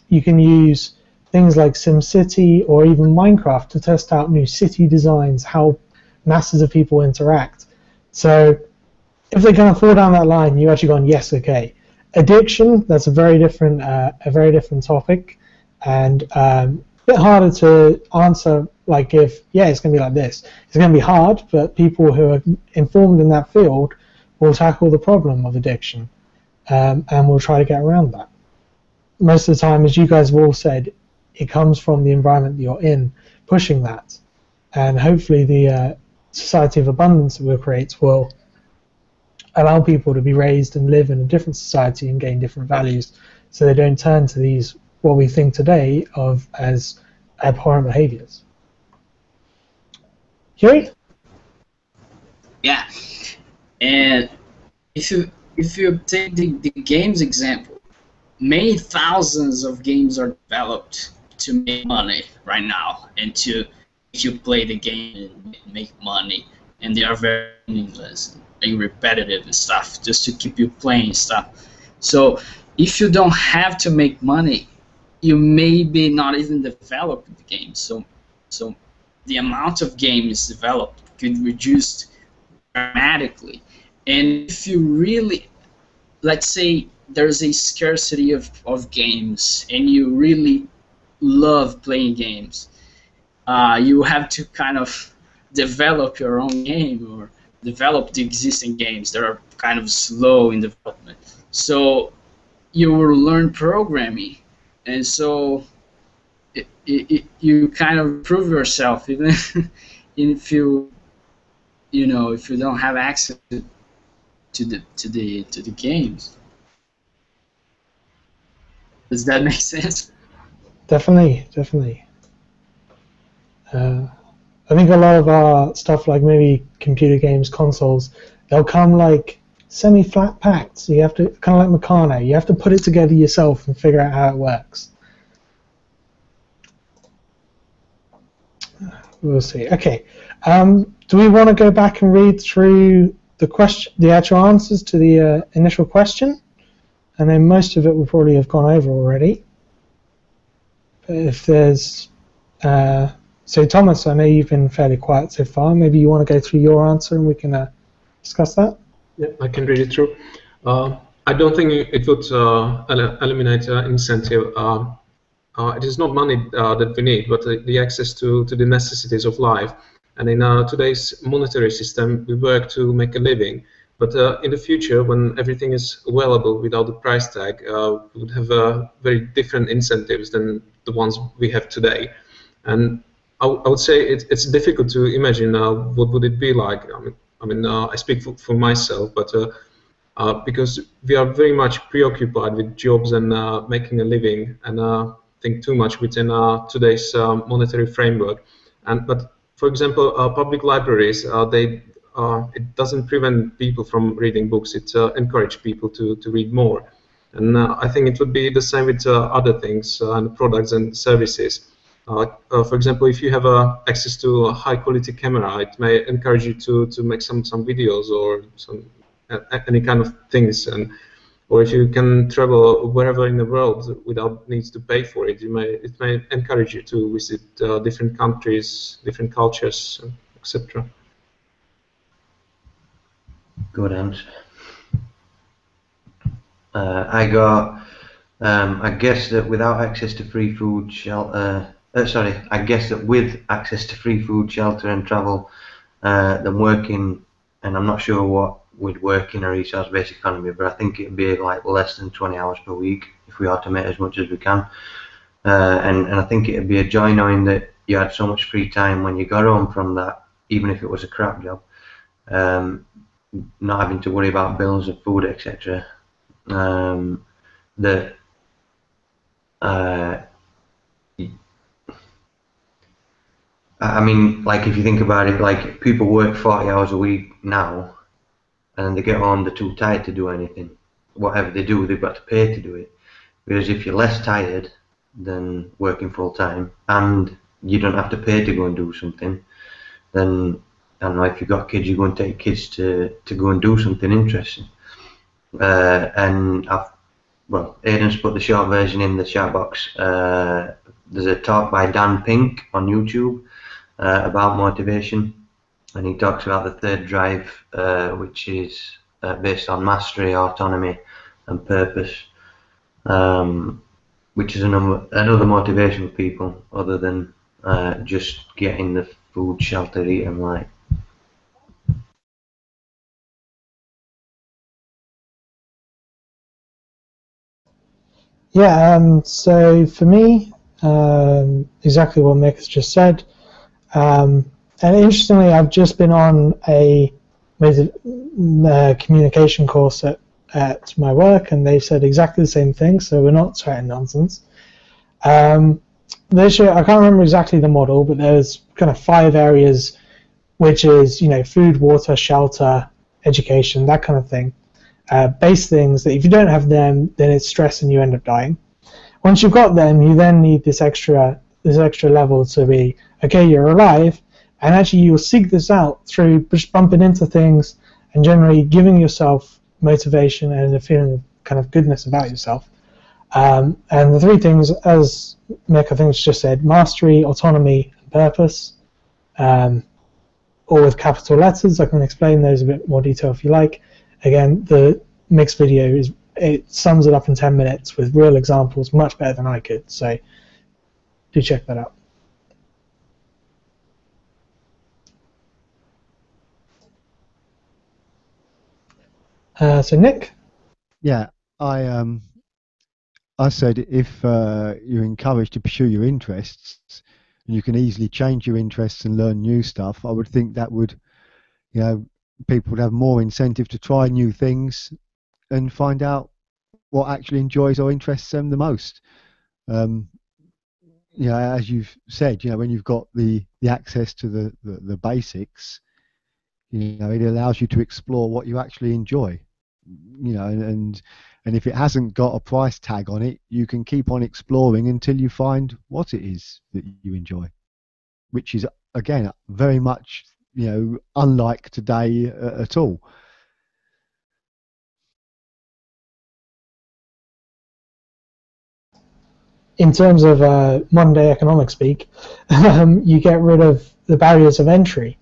you can use things like SimCity or even Minecraft to test out new city designs, how masses of people interact. So if they're going to fall down that line, you actually gone, yes, okay. Addiction, that's a very different topic, and a bit harder to answer. Like, if it's going to be like this, it's going to be hard, but people who are informed in that field will tackle the problem of addiction, and will try to get around that. Most of the time, as you guys have all said, it comes from the environment that you're in, pushing that, and hopefully the society of abundance that we'll create will allow people to be raised and live in a different society and gain different values, so they don't turn to these, what we think today of as abhorrent behaviors. Huey?
Yeah, and if you take the games example, many thousands of games are developed to make money right now, and to make you play the game and make money, and they are very meaningless and repetitive and stuff, just to keep you playing stuff. So if you don't have to make money, you maybe not even develop the game. So the amount of games developed could reduce dramatically. And if you really, let's say there's a scarcity of games, and you really love playing games, you have to kind of develop your own game, or develop the existing games that are kind of slow in development. So you will learn programming, and so you kind of improve yourself, even if you don't have access to the games. Does that make sense?
Definitely. I think a lot of our stuff, like maybe computer games, consoles, they'll come like semi-flat packed, so you have to, kind of like Meccano, you have to put it together yourself and figure out how it works. We'll see. Okay. Do we want to go back and read through the actual answers to the initial question? And then most of it will probably have gone over already. But if there's... so Thomas, I know you've been fairly quiet so far. Maybe you want to go through your answer and we can discuss that?
Yeah, I can read it through. I don't think it would eliminate incentive. It is not money that we need, but the access to the necessities of life. And in today's monetary system, we work to make a living. But in the future, when everything is available without the price tag, we would have very different incentives than the ones we have today. And I would say it's difficult to imagine what would it be like. I speak for myself, but because we are very much preoccupied with jobs and making a living, and think too much within today's monetary framework. But for example, public libraries, it doesn't prevent people from reading books. It encourages people to read more. And I think it would be the same with other things and products and services. For example, if you have access to a high-quality camera, it may encourage you to make some videos or any kind of things. Or if you can travel wherever in the world without needs to pay for it, it may encourage you to visit different countries, different cultures, etc.
Good answer. I guess that without access to free food, shelter. I guess that with access to free food, shelter, and travel, then working, and I'm not sure what would work in a resource-based economy, but I think it'd be like less than 20 hours per week if we automate as much as we can. And I think it'd be a joy knowing that you had so much free time when you got home from that, even if it was a crap job, not having to worry about bills of food, etc. I mean, like if you think about it, like people work 40 hours a week now, and then they get home, they're too tired to do anything. Whatever they do, they've got to pay to do it. Whereas if you're less tired than working full time, and you don't have to pay to go and do something, then I don't know, if you've got kids, you go and take kids to go and do something interesting. And Aidan's put the short version in the chat box. There's a talk by Dan Pink on YouTube about motivation, and he talks about the third drive, which is based on mastery, autonomy, and purpose, which is another motivation for people other than just getting the food, shelter, eat, and light.
Yeah, so for me, exactly what Mick has just said. And interestingly, I've just been on a communication course at my work, and they've said exactly the same thing, so we're not chatting nonsense. I can't remember exactly the model, but there's kind of 5 areas, which is, food, water, shelter, education, that kind of thing. Base things that if you don't have them, then it's stress and you end up dying. Once you've got them, you then need this extra level to be, okay, you're alive, and actually you'll seek this out through just bumping into things and generally giving yourself motivation and a feeling of kind of goodness about yourself. And the 3 things, as Mick I think just said, mastery, autonomy, and purpose, all with capital letters. I can explain those a bit more detail if you like. Again, the Mick's video it sums it up in 10 minutes with real examples, much better than I could. So do check that out. So Nick?
Yeah, I said if you're encouraged to pursue your interests, and you can easily change your interests and learn new stuff, I would think that would, people would have more incentive to try new things and find out what actually enjoys or interests them the most. As you've said, when you've got the access to the basics, it allows you to explore what you actually enjoy. you know, and if it hasn't got a price tag on it, you can keep on exploring until you find what it is that you enjoy, which is again very much, you know, unlike today at all.
In terms of modern day economic speak, you get rid of the barriers of entry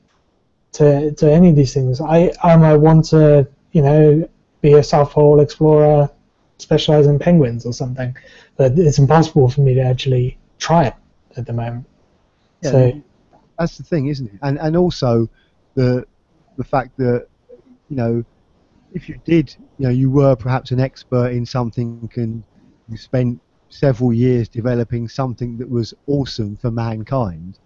to any of these things. I might want to, you know, be a South Pole explorer, specialize in penguins or something, but it's impossible for me to actually try it at the moment.
Yeah,
So
that's the thing, isn't it? And also the fact that, you know, if you did, you know, you were perhaps an expert in something and you spent several years developing something that was awesome for mankind,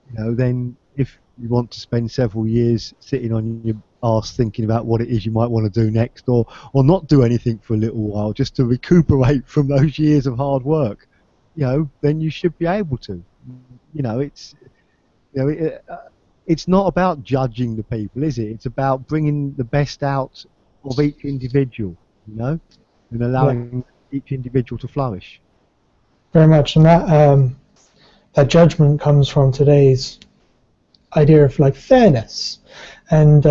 you know, then if you want to spend several years sitting on your arse thinking about what it is you might want to do next, or not do anything for a little while just to recuperate from those years of hard work, you know, then you should be able to. You know, it's, you know, it's not about judging the people, is it? It's about bringing the best out of each individual, you know, and allowing each individual to flourish.
very much, and that judgment comes from today's idea of like fairness and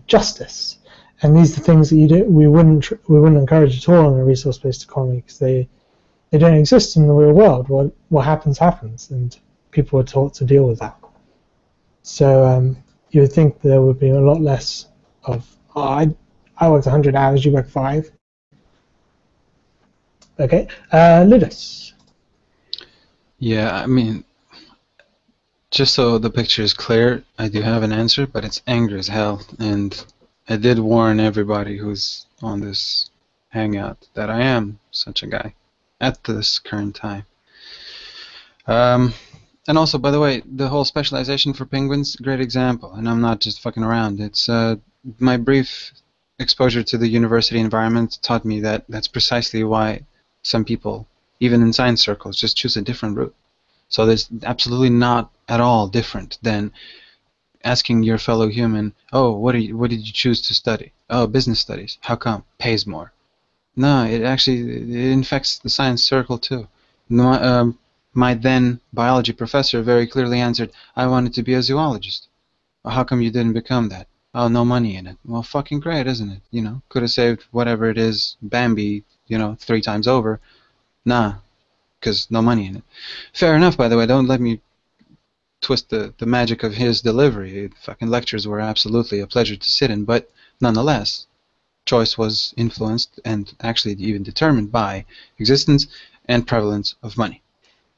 justice, and these are things that we wouldn't encourage at all in a resource-based economy because they don't exist in the real world. What happens, and people are taught to deal with that. So you would think there would be a lot less of, oh, I worked 100 hours, you work 5. Okay, Ludus.
Yeah, I mean, just so the picture is clear, I do have an answer, but it's angry as hell, and I did warn everybody who's on this hangout that I am such a guy at this current time. And also, by the way, the whole specialization for penguins, great example, and I'm not just fucking around. It's my brief exposure to the university environment taught me that that's precisely why some people, even in science circles, just choose a different route. So there's absolutely not at all different than asking your fellow human, oh, what did you choose to study? Oh, business studies. How come? Pays more. No, it infects the science circle too. My then biology professor very clearly answered, I wanted to be a zoologist. Well, how come you didn't become that? Oh, no money in it. Well, fucking great, isn't it? You know, could have saved whatever it is, Bambi, 3 times over. Nah, because no money in it. Fair enough, by the way. Don't let me twist the magic of his delivery. Fucking lectures were absolutely a pleasure to sit in, but nonetheless, choice was influenced and actually even determined by existence and prevalence of money.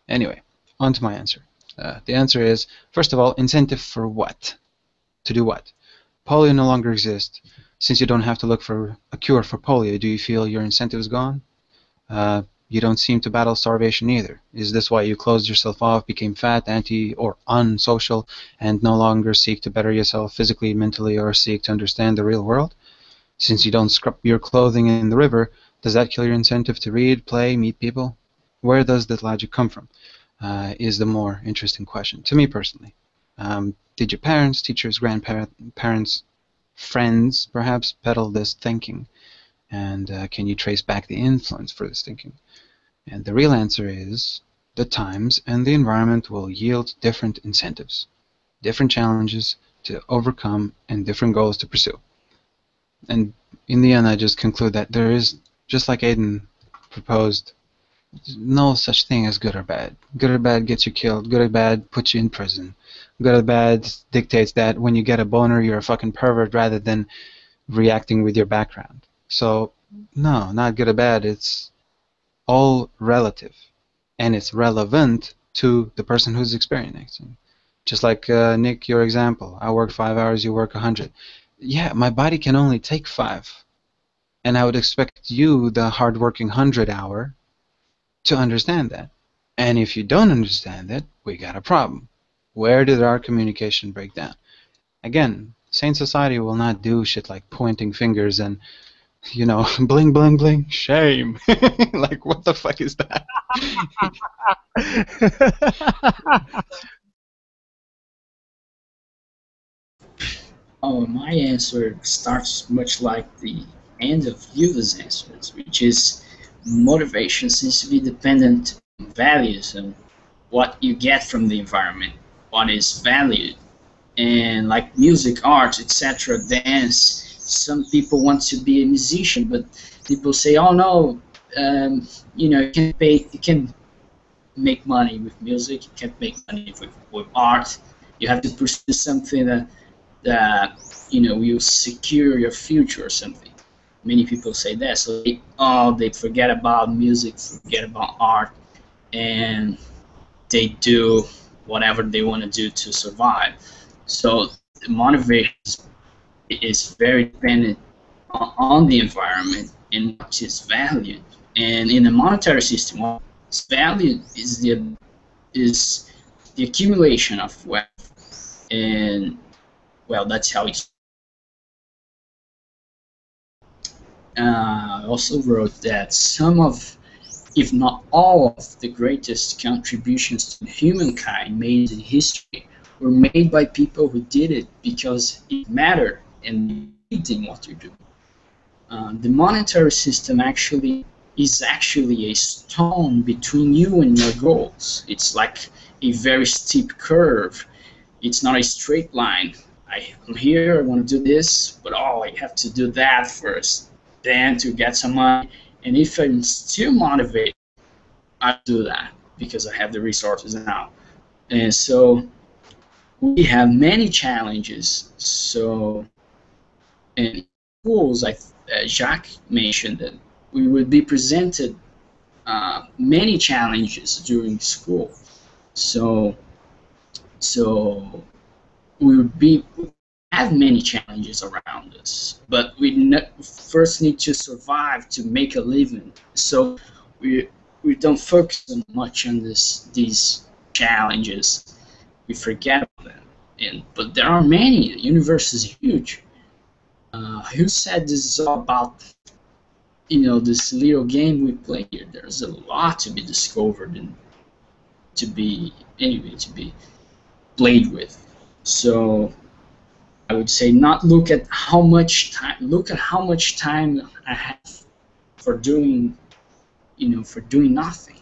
Anyway, on to my answer. The answer is, first of all, incentive for what? To do what? Polio no longer exists. Since you don't have to look for a cure for polio, do you feel your incentive is gone? You don't seem to battle starvation either. Is this why you closed yourself off, became fat, anti, or unsocial, and no longer seek to better yourself physically, mentally, or seek to understand the real world? Since you don't scrub your clothing in the river, does that kill your incentive to read, play, meet people? Where does that logic come from? Is the more interesting question, to me personally. Did your parents, teachers, grandparents, friends, perhaps, peddle this thinking? And can you trace back the influence for this thinking? And the real answer is the times and the environment will yield different incentives, different challenges to overcome, and different goals to pursue. And in the end, I just conclude that there is, just like Aiden proposed, no such thing as good or bad. Good or bad gets you killed. Good or bad puts you in prison. Good or bad dictates that when you get a boner, you're a fucking pervert rather than reacting with your background. So, no, not good or bad. It's all relative. And it's relevant to the person who's experiencing. Just like Nick, your example. I work 5 hours, you work 100. Yeah, my body can only take 5. And I would expect you, the hardworking 100-hour, to understand that. And if you don't understand it, we got a problem. Where did our communication break down? Again, sane society will not do shit like pointing fingers and, bling, bling, bling, shame. Like, what the fuck is that?
Oh, my answer starts much like the end of Yuva's answers, which is motivation seems to be dependent on values and what you get from the environment, what is valued, and like music, art, etc., dance. Some people want to be a musician, but people say, "Oh no, you can make money with music. You can't make money with art. You have to pursue something that will secure your future or something." Many people say that, so they forget about music, forget about art, and they do whatever they want to do to survive. So the motivation is very dependent on the environment and what is valued. And in the monetary system, what's valued is the accumulation of wealth, and well, that's how it's. I also wrote that some of, if not all of, the greatest contributions to humankind made in history were made by people who did it because it mattered and they believed in what you do. The monetary system is actually a stone between you and your goals. It's like a very steep curve. It's not a straight line. I'm here, I want to do this, but I have to do that first, then to get some money. And if I'm still motivated, I do that because I have the resources now. And so we have many challenges. So, in schools, Jacques mentioned that we would be presented many challenges during school. So we would have many challenges around us, but we first need to survive to make a living. So we don't focus so much on these challenges. We forget about them. But there are many. The universe is huge. Who said this is all about this little game we play here? There's a lot to be discovered and to be played with. So I would say not look at how much time. Look at how much time I have for doing nothing,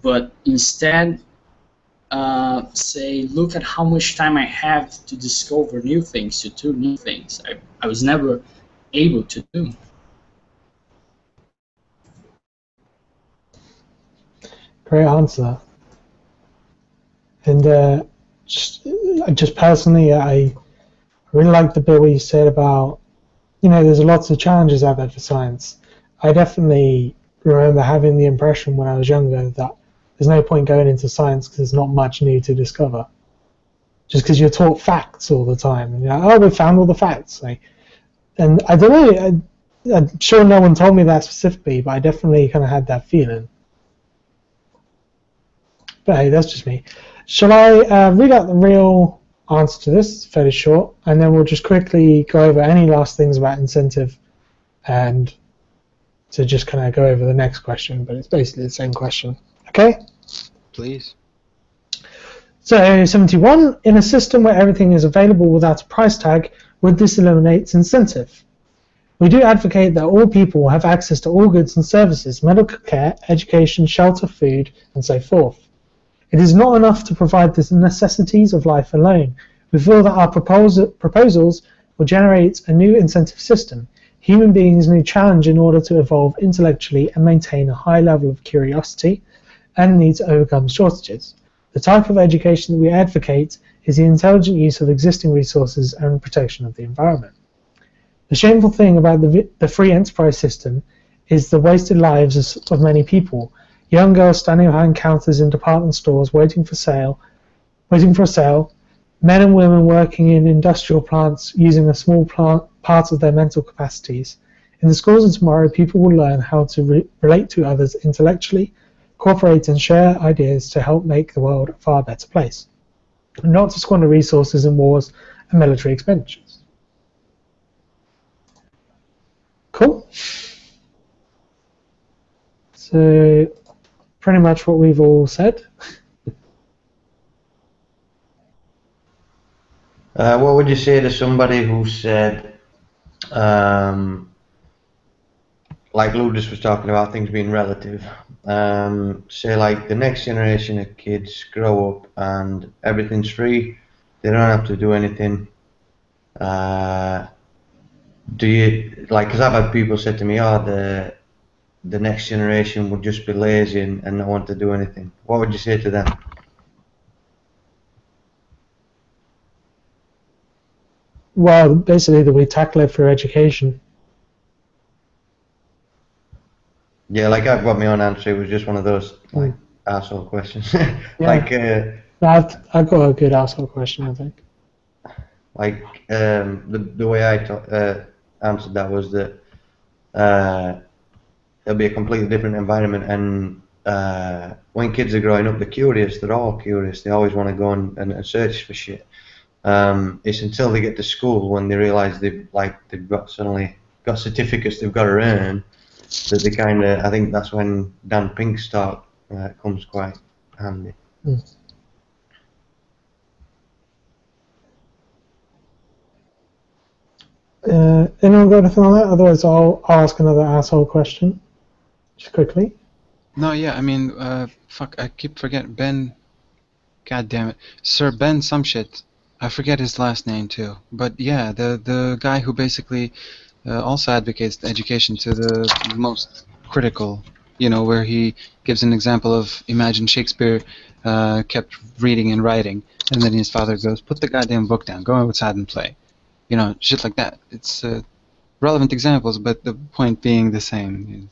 but instead say look at how much time I have to discover new things, to do new things I was never able to do.
Great answer. And just personally, I really like the bit where you said about, there's lots of challenges out there for science. I definitely remember having the impression when I was younger that there's no point going into science because there's not much new to discover. Just because you're taught facts all the time. And you're like, we found all the facts. And I don't know, I'm sure no one told me that specifically, but I definitely kind of had that feeling. But hey, that's just me. Shall I read out the real answer to this? It's fairly short, and then we'll just quickly go over any last things about incentive and to just kind of go over the next question, but it's basically the same question. Okay?
Please.
So 71, in a system where everything is available without a price tag, would this eliminate incentive? We do advocate that all people have access to all goods and services, medical care, education, shelter, food, and so forth. It is not enough to provide the necessities of life alone. We feel that our proposals will generate a new incentive system. Human beings need challenge in order to evolve intellectually and maintain a high level of curiosity, and need to overcome shortages. The type of education that we advocate is the intelligent use of existing resources and protection of the environment. The shameful thing about the free enterprise system is the wasted lives of many people. Young girls standing behind counters in department stores waiting for a sale, men and women working in industrial plants using a small part of their mental capacities. In the schools of tomorrow, people will learn how to relate to others intellectually, cooperate and share ideas to help make the world a far better place, and not to squander resources in wars and military expenditures. Cool. So pretty much what we've all said.
What would you say to somebody who said like Ludus was talking about things being relative. Say like the next generation of kids grow up and everything's free. They don't have to do anything. Do you like? Because I've had people say to me, "Oh, the next generation would just be lazy and not want to do anything." What would you say to them?
Well, basically, that we tackle it through education.
Yeah, like I've got my own answer. It was just one of those like asshole questions. Like,
I've got a good asshole question, I think.
like the way I answered that was that it'll be a completely different environment, and when kids are growing up, they're curious. They're all curious. They always want to go and search for shit. It's until they get to school when they realise they've got suddenly got certificates they've got to earn that they kind of. I think that's when Dan Pink's talk comes quite handy.
Anyone got anything on that? Otherwise, I'll ask another asshole question, just quickly.
No, yeah, I mean, fuck, I keep forgetting Ben. God damn it, Sir Ben some shit. I forget his last name too. But yeah, the guy who basically also advocates education to the most critical. You know, where he gives an example of imagine Shakespeare kept reading and writing, and then his father goes, "Put the goddamn book down. Go outside and play." You know, shit like that. It's relevant examples, but the point being the same.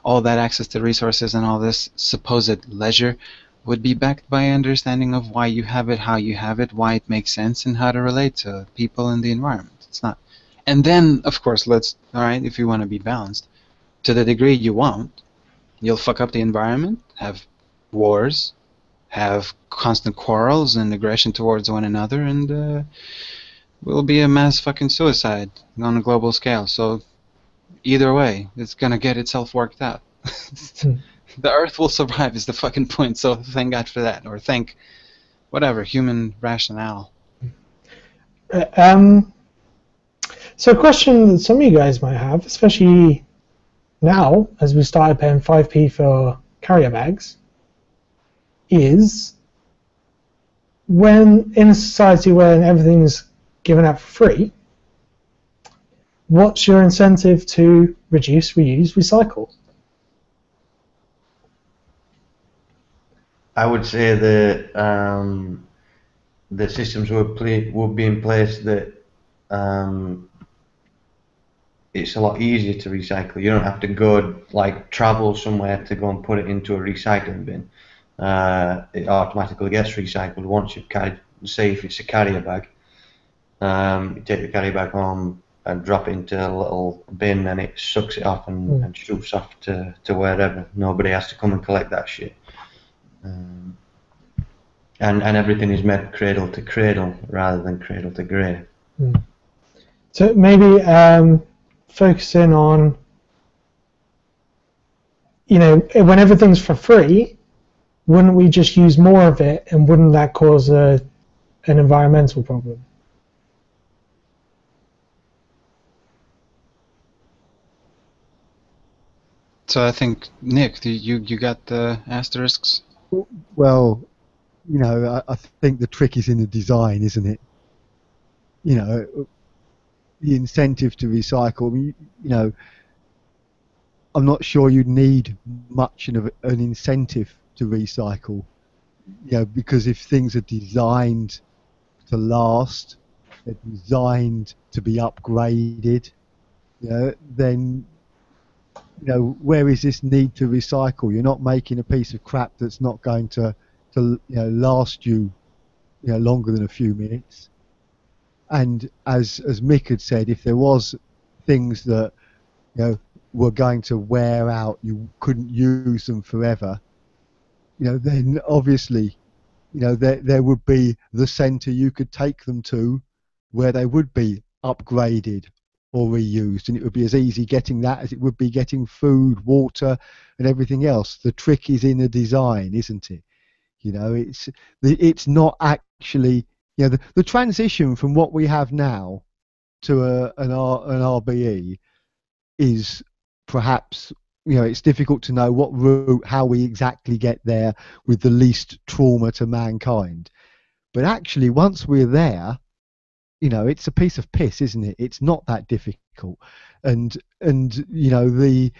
All that access to resources and all this supposed leisure would be backed by understanding of why you have it, how you have it, why it makes sense, and how to relate to people and the environment. It's not. And then, of course, alright, if you want to be balanced, to the degree you won't, you'll fuck up the environment, have wars, have constant quarrels and aggression towards one another, and will be a mass fucking suicide on a global scale. So either way, it's gonna get itself worked out. The Earth will survive is the fucking point. So thank God for that, or thank whatever human rationale.
So a question that some of you guys might have, especially now as we started paying 5p for carrier bags, is when in a society where everything's given out for free, what's your incentive to reduce, reuse, recycle?
I would say that the systems would be in place that it's a lot easier to recycle. You don't have to go travel somewhere to go and put it into a recycling bin. It automatically gets recycled once you've carried. Say if it's a carrier bag, you take the carrier bag home and drop it into a little bin, and it sucks it off and shoots off to wherever. Nobody has to come and collect that shit. And everything is made cradle to cradle rather than cradle to grave.
So maybe focusing on, when everything's for free, wouldn't we just use more of it, and wouldn't that cause an environmental problem?
So I think, Nick, you got the asterisks?
Well, I think the trick is in the design, isn't it? The incentive to recycle. I'm not sure you'd need much of an incentive to recycle. Because if things are designed to last, they're designed to be upgraded, then where is this need to recycle? You're not making a piece of crap that's not going to last you longer than a few minutes. And as Mick had said, if there was things that were going to wear out, you couldn't use them forever, then obviously there would be the centre you could take them to where they would be upgraded or reused, and it would be as easy getting that as it would be getting food, water and everything else. The trick is in the design, isn't it? It's not actually the transition from what we have now to an RBE is perhaps, you know, it's difficult to know what route, how we exactly get there with the least trauma to mankind. But actually, once we're there, you know, it's a piece of piss, isn't it? It's not that difficult. And you know, the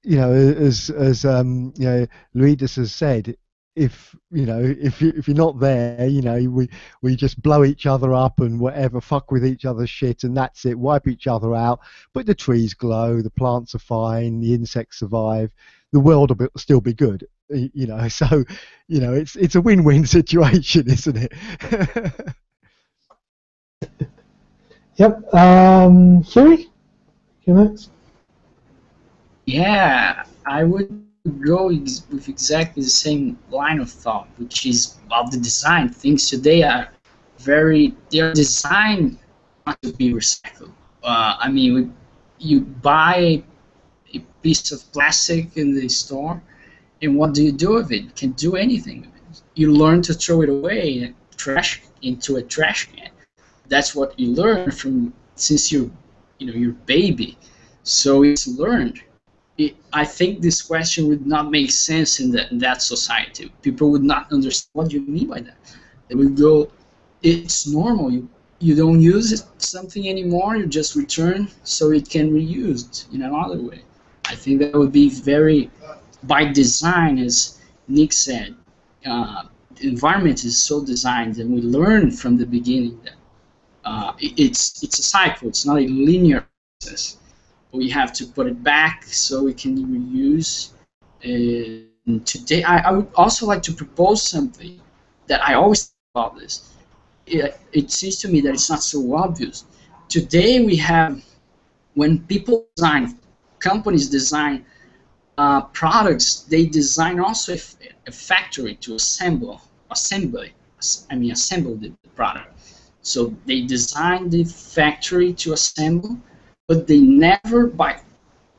you know, as you know, Luidus has said, if you know, if you're not there, you know, we just blow each other up and whatever, fuck with each other's shit, and that's it. Wipe each other out. But the trees glow, the plants are fine, the insects survive, the world will still be good. You know, so you know, it's a win-win situation, isn't it?
Yep. Huey, you next.
Yeah, I would go with exactly the same line of thought, which is about the design. Things today are they're designed not to be recycled. I mean, you buy a piece of plastic in the store, and what do you do with it? You can't do anything with it. You learn to throw it away, into a trash can. That's what you learn from since you're baby. So it's learned. I think this question would not make sense in that society. People would not understand what you mean by that. They would go, it's normal. You don't use something anymore. You just return so it can be reused in another way. I think that would be very, by design, as Nick said, the environment is so designed, and we learn from the beginning that it's a cycle. It's not a linear process. We have to put it back so we can reuse. And today, I would also like to propose something that I always think about this. It seems to me that it's not so obvious. Today we have, when people design, companies design products, they design also a factory to assemble the product. So they design the factory to assemble, but they never,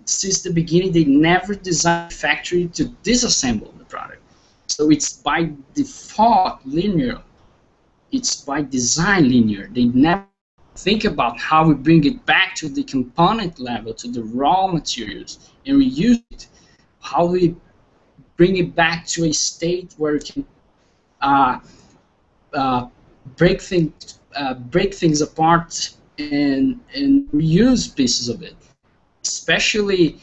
since the beginning, they never designed a factory to disassemble the product. So it's by default linear. It's by design linear. They never think about how we bring it back to the component level, to the raw materials, and reuse it. How we bring it back to a state where we can break things apart and reuse pieces of it. Especially,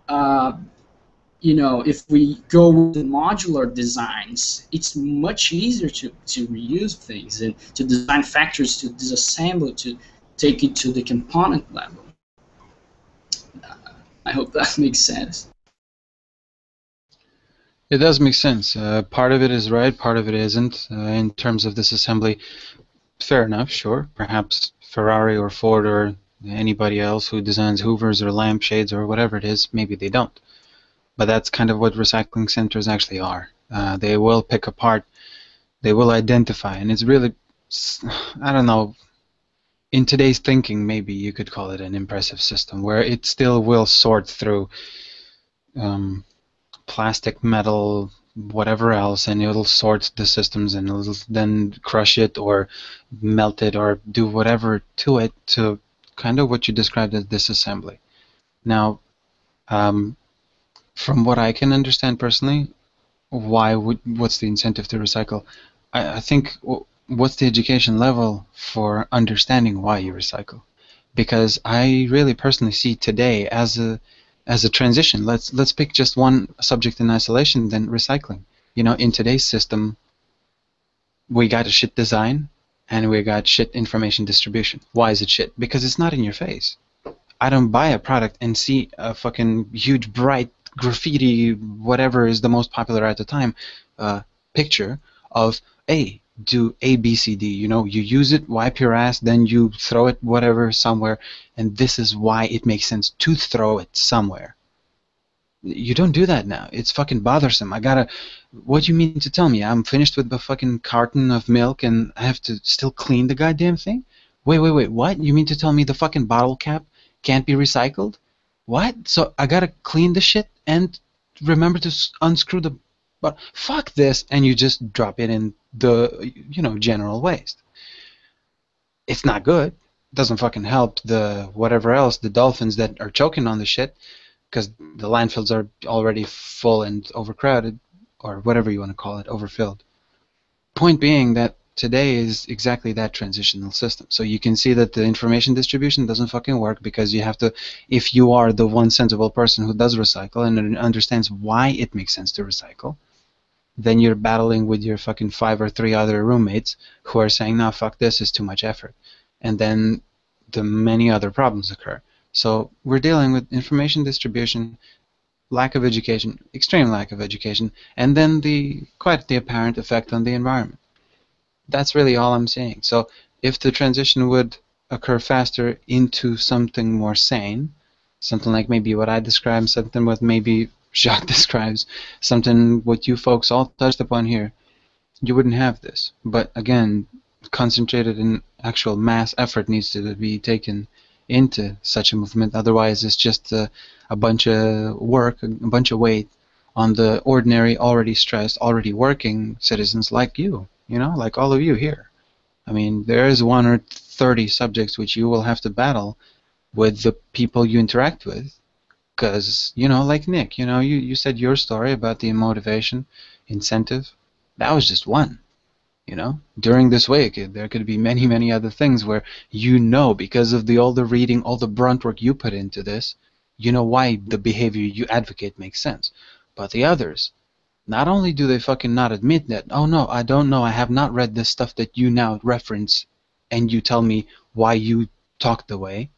if we go with the modular designs, it's much easier to reuse things and to design factories to disassemble, to take it to the component level. I hope that makes sense.
It does make sense. Part of it is right, part of it isn't. In terms of disassembly, fair enough, sure. Perhaps Ferrari or Ford or anybody else who designs Hoovers or lampshades or whatever it is, maybe they don't. But that's kind of what recycling centers actually are. They will pick apart, they will identify, and it's really, I don't know, in today's thinking, maybe you could call it an impressive system, where it still will sort through plastic, metal, whatever else, and it'll sort the systems, and it'll then crush it or melt it or do whatever to it to kind of what you described as disassembly. Now, from what I can understand personally, what's the incentive to recycle? I think what's the education level for understanding why you recycle? Because I really personally see today as a transition. Let's pick just one subject in isolation, then recycling. You know, in today's system, we got a shit design and we got shit information distribution. Why is it shit? Because it's not in your face. I don't buy a product and see a fucking huge bright graffiti, whatever is the most popular at the time, picture of do A, B, C, D. You know, you use it, wipe your ass, then you throw it whatever somewhere, and this is why it makes sense to throw it somewhere. You don't do that now. It's fucking bothersome. What do you mean to tell me? I'm finished with the fucking carton of milk and I have to still clean the goddamn thing? Wait, what? You mean to tell me the fucking bottle cap can't be recycled? What? So I gotta clean the shit and remember to unscrew the... But fuck this, and you just drop it in the, general waste. It's not good. doesn't fucking help the whatever else, the dolphins that are choking on the shit because the landfills are already full and overcrowded, or whatever you want to call it, overfilled. Point being that today is exactly that transitional system. So you can see that the information distribution doesn't fucking work because you have to, if you are the one sensible person who does recycle and understands why it makes sense to recycle, then you're battling with your fucking 5 or 3 other roommates who are saying, no, fuck this, is too much effort. And then the many other problems occur. So we're dealing with information distribution, lack of education, extreme lack of education, and then quite the apparent effect on the environment. That's really all I'm saying. So if the transition would occur faster into something more sane, something like maybe what I described, something what maybe Jacques describes, something what you folks all touched upon here, you wouldn't have this. But again, concentrated in actual mass effort needs to be taken into such a movement. Otherwise, it's just a bunch of work, a bunch of weight on the ordinary, already stressed, already working citizens like you, like all of you here. I mean, there is 1 or 30 subjects which you will have to battle with the people you interact with. Because, like Nick, you said your story about the motivation, incentive. That was just one. During this week, there could be many, many other things where because of all the reading, all the brunt work you put into this, why the behavior you advocate makes sense. But the others, not only do they fucking not admit that, oh no, I don't know, I have not read this stuff that you now reference, and you tell me why you talk the way,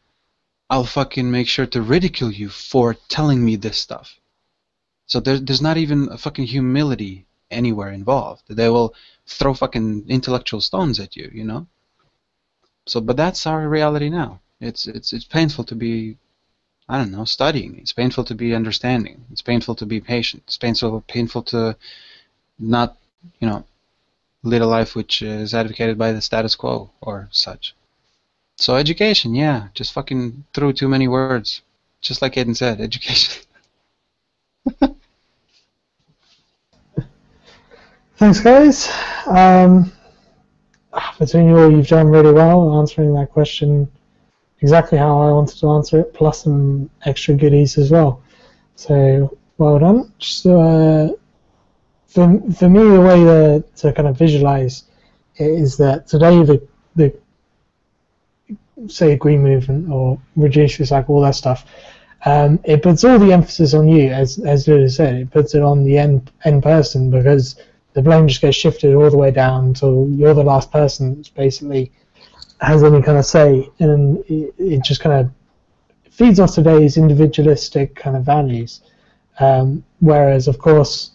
I'll fucking make sure to ridicule you for telling me this stuff. So there's not even a fucking humility anywhere involved. They will throw fucking intellectual stones at you, So, but that's our reality now. It's painful to be, I don't know, studying. It's painful to be understanding. It's painful to be patient. It's painful to not, lead a life which is advocated by the status quo or such. So education, yeah, just fucking threw too many words. Just like Aiden said, education.
Thanks, guys. Between you all, you've done really well answering that question exactly how I wanted to answer it, plus some extra goodies as well. So, well done. Just, for me, the way to kind of visualize it is that today the say green movement or reduce, recycle, all that stuff, it puts all the emphasis on you, as Lewis said. It puts it on the end person because the blame just gets shifted all the way down until you're the last person that's basically has any kind of say, and it just kind of feeds off today's individualistic kind of values. Whereas, of course,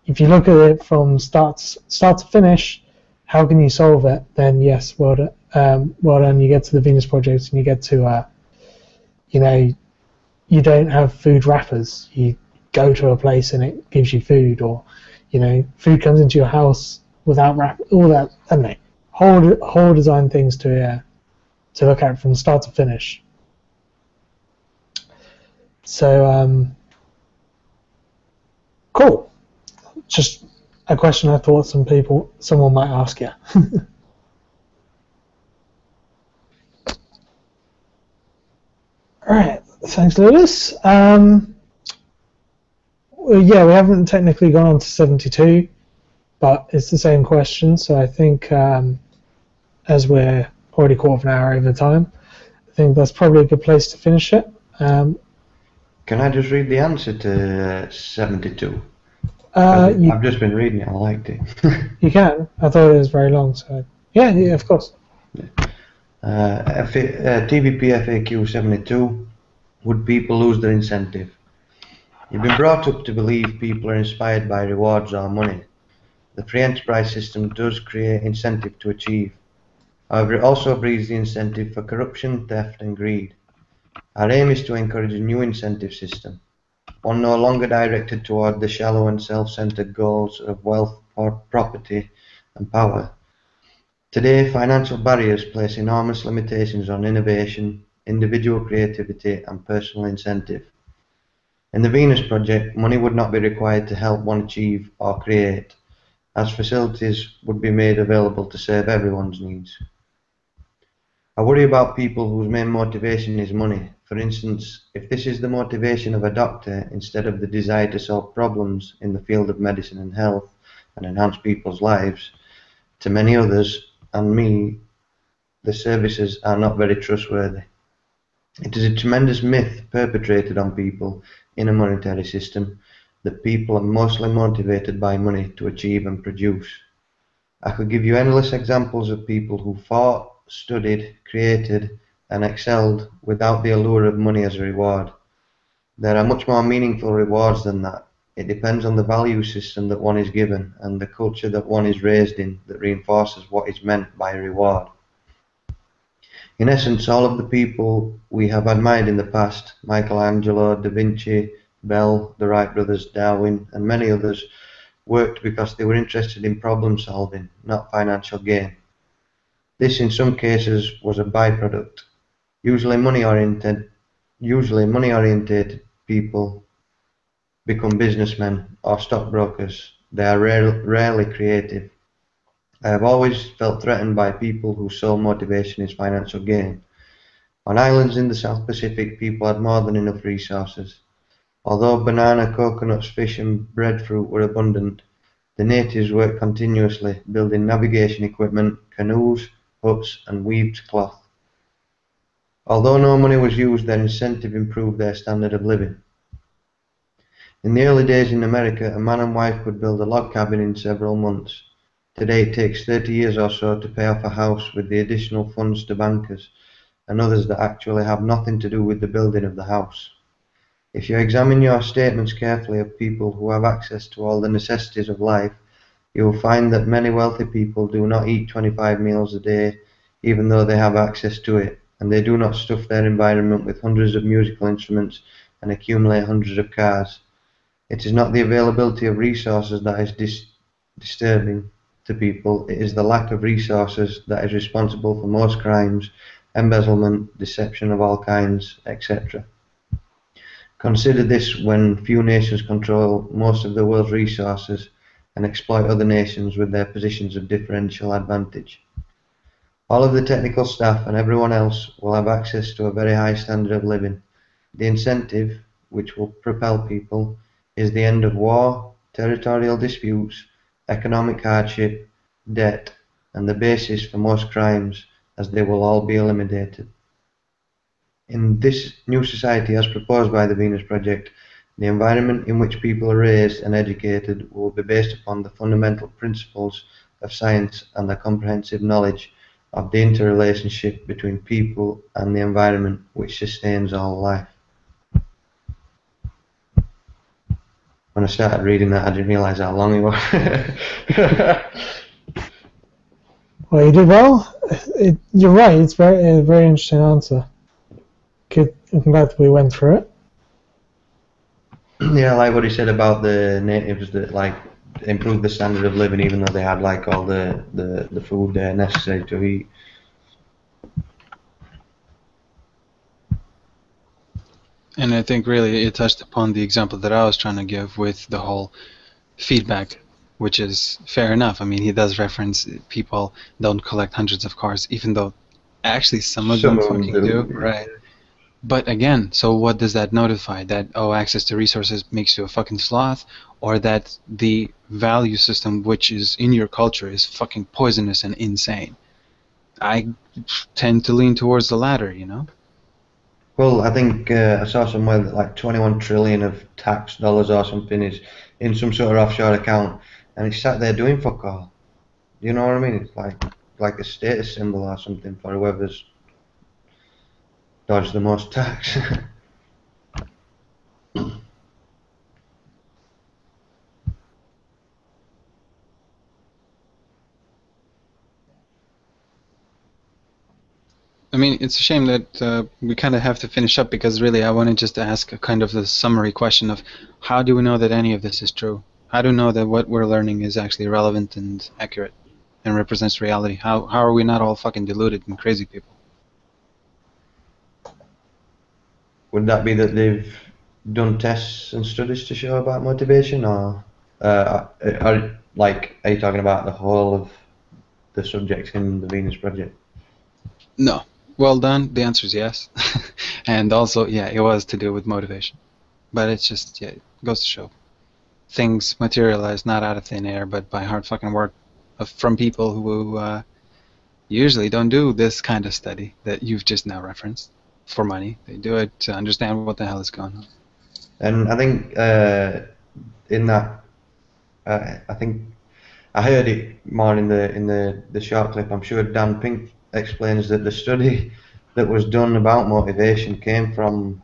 if you look at it from start to finish, how can you solve it? Then yes, well done. You get to the Venus Project and you get to, you don't have food wrappers. You go to a place and it gives you food, or food comes into your house without wrap. All that, I don't know. Whole design things to look at from start to finish. So cool. Just a question I thought someone might ask you. All right, thanks, Lewis. Well, yeah, we haven't technically gone on to 72, but it's the same question. So I think, as we're already quarter of an hour over time, I think that's probably a good place to finish it.
Can I just read the answer to 72? I've just been reading it. I liked it.
You can. I thought it was very long, so yeah, of course.
TVP FAQ 72. Would people lose their incentive? You've been brought up to believe people are inspired by rewards or money. The free enterprise system does create incentive to achieve. However, it also breeds the incentive for corruption, theft, and greed. Our aim is to encourage a new incentive system, one no longer directed toward the shallow and self-centered goals of wealth or property and power. Today, financial barriers place enormous limitations on innovation, individual creativity, and personal incentive. In the Venus Project, money would not be required to help one achieve or create, as facilities would be made available to serve everyone's needs. I worry about people whose main motivation is money. For instance, if this is the motivation of a doctor instead of the desire to solve problems in the field of medicine and health and enhance people's lives, to many others and me, the services are not very trustworthy. It is a tremendous myth perpetrated on people in a monetary system that people are mostly motivated by money to achieve and produce. I could give you endless examples of people who fought, studied, created, and excelled without the allure of money as a reward. There are much more meaningful rewards than that. It depends on the value system that one is given and the culture that one is raised in that reinforces what is meant by a reward. In essence, all of the people we have admired in the past, Michelangelo, Da Vinci, Bell, the Wright brothers, Darwin, and many others, worked because they were interested in problem solving, not financial gain. This, in some cases, was a byproduct. Usually money-oriented people become businessmen or stockbrokers. They are rarely creative. I have always felt threatened by people whose sole motivation is financial gain. On islands in the South Pacific, people had more than enough resources. Although banana, coconuts, fish and breadfruit were abundant, the natives worked continuously, building navigation equipment, canoes, huts and weaved cloth. Although no money was used, their incentive improved their standard of living. In the early days in America, a man and wife could build a log cabin in several months. Today it takes 30 years or so to pay off a house with the additional funds to bankers and others that actually have nothing to do with the building of the house. If you examine your statements carefully of people who have access to all the necessities of life, you will find that many wealthy people do not eat 25 meals a day, even though they have access to it, and they do not stuff their environment with hundreds of musical instruments and accumulate hundreds of cars. It is not the availability of resources that is disturbing to people, it is the lack of resources that is responsible for most crimes, embezzlement, deception of all kinds, etc. Consider this when few nations control most of the world's resources and exploit other nations with their positions of differential advantage. All of the technical staff and everyone else will have access to a very high standard of living. The incentive, which will propel people, is the end of war, territorial disputes, economic hardship, debt, and the basis for most crimes, as they will all be eliminated. In this new society as proposed by the Venus Project, the environment in which people are raised and educated will be based upon the fundamental principles of science and the comprehensive knowledge of the interrelationship between people and the environment which sustains all life. When I started reading that, I didn't realise how long it was.
Well, you did well. You're right. It's a very interesting answer. I'm glad we went through it.
Yeah, like what he said about the natives that like improved the standard of living, even though they had like all the food necessary to eat.
And I think really it touched upon the example that I was trying to give with the whole feedback, which is fair enough. I mean, he does reference people don't collect hundreds of cars, even though actually some of them fucking do, right? But again, so what does that notify? That, oh, access to resources makes you a fucking sloth? Or that the value system which is in your culture is fucking poisonous and insane? I tend to lean towards the latter, you know?
Well, I think I saw somewhere that like 21 trillion of tax dollars or something is in some sort of offshore account, and it's sat there doing fuck all. You know what I mean? It's like a status symbol or something for whoever's dodged the most tax.
I mean, it's a shame that we kind of have to finish up, because really I wanted just to ask a kind of the summary question of how do we know that any of this is true? How do we know that what we're learning is actually relevant and accurate and represents reality? How are we not all fucking deluded and crazy people?
Would that be that they've done tests and studies to show about motivation, or are you talking about the whole of the subjects in the Venus Project?
No. well done. The answer is yes. And also, yeah, it was to do with motivation. But it's just, yeah, it goes to show. Things materialize not out of thin air, but by hard fucking work from people who usually don't do this kind of study that you've just now referenced for money. They do it to understand what the hell is going on.
And I think in that, I think I heard it more in the short clip. I'm sure Dan Pink explains that the study that was done about motivation came from,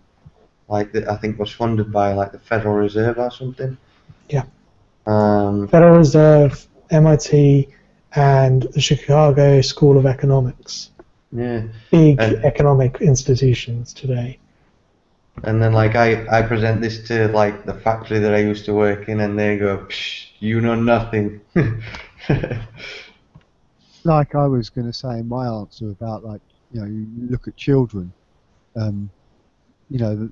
like, I think was funded by like the Federal Reserve or something.
Yeah.
Um,
Federal Reserve, MIT, and the Chicago School of Economics.
yeah.
Big
And-
economic institutions today.
And then like I present this to like the factory that I used to work in, and they go, Psh, you know nothing.
Like I was going to say in my answer about, like, you know, you look at children, you know,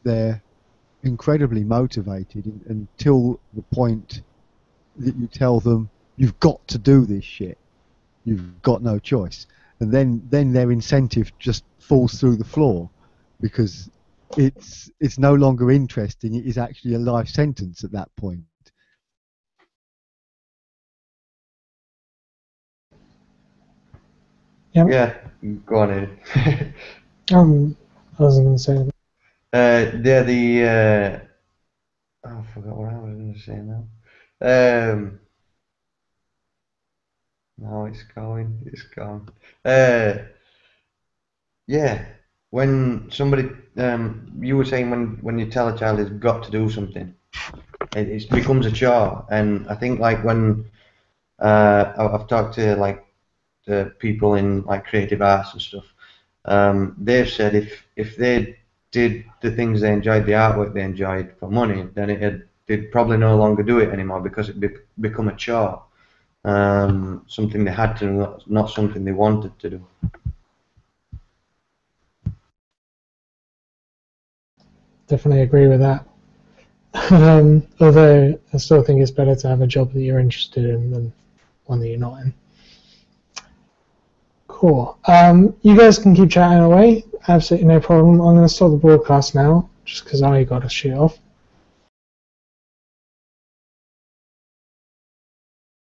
they're incredibly motivated until the point that you tell them you've got to do this shit, you've got no choice, and then their incentive just falls through the floor because it's no longer interesting. It is actually a life sentence at that point.
Yep.
Yeah, go on in.
I wasn't going to say that.
They're the oh, I forgot what I was going to say now. No, it's gone. Yeah, when somebody, you were saying when you tell a child it's got to do something, it becomes a chore. And I think like when I've talked to like the people in like creative arts and stuff, they've said if they did the things they enjoyed, the artwork they enjoyed for money, then they'd probably no longer do it anymore because it'd become a chore, something they had to, not something they wanted to do.
Definitely agree with that. Although I still think it's better to have a job that you're interested in than one that you're not in. Cool. You guys can keep chatting away. Absolutely no problem. I'm going to stop the broadcast now, just because I got to shoot off.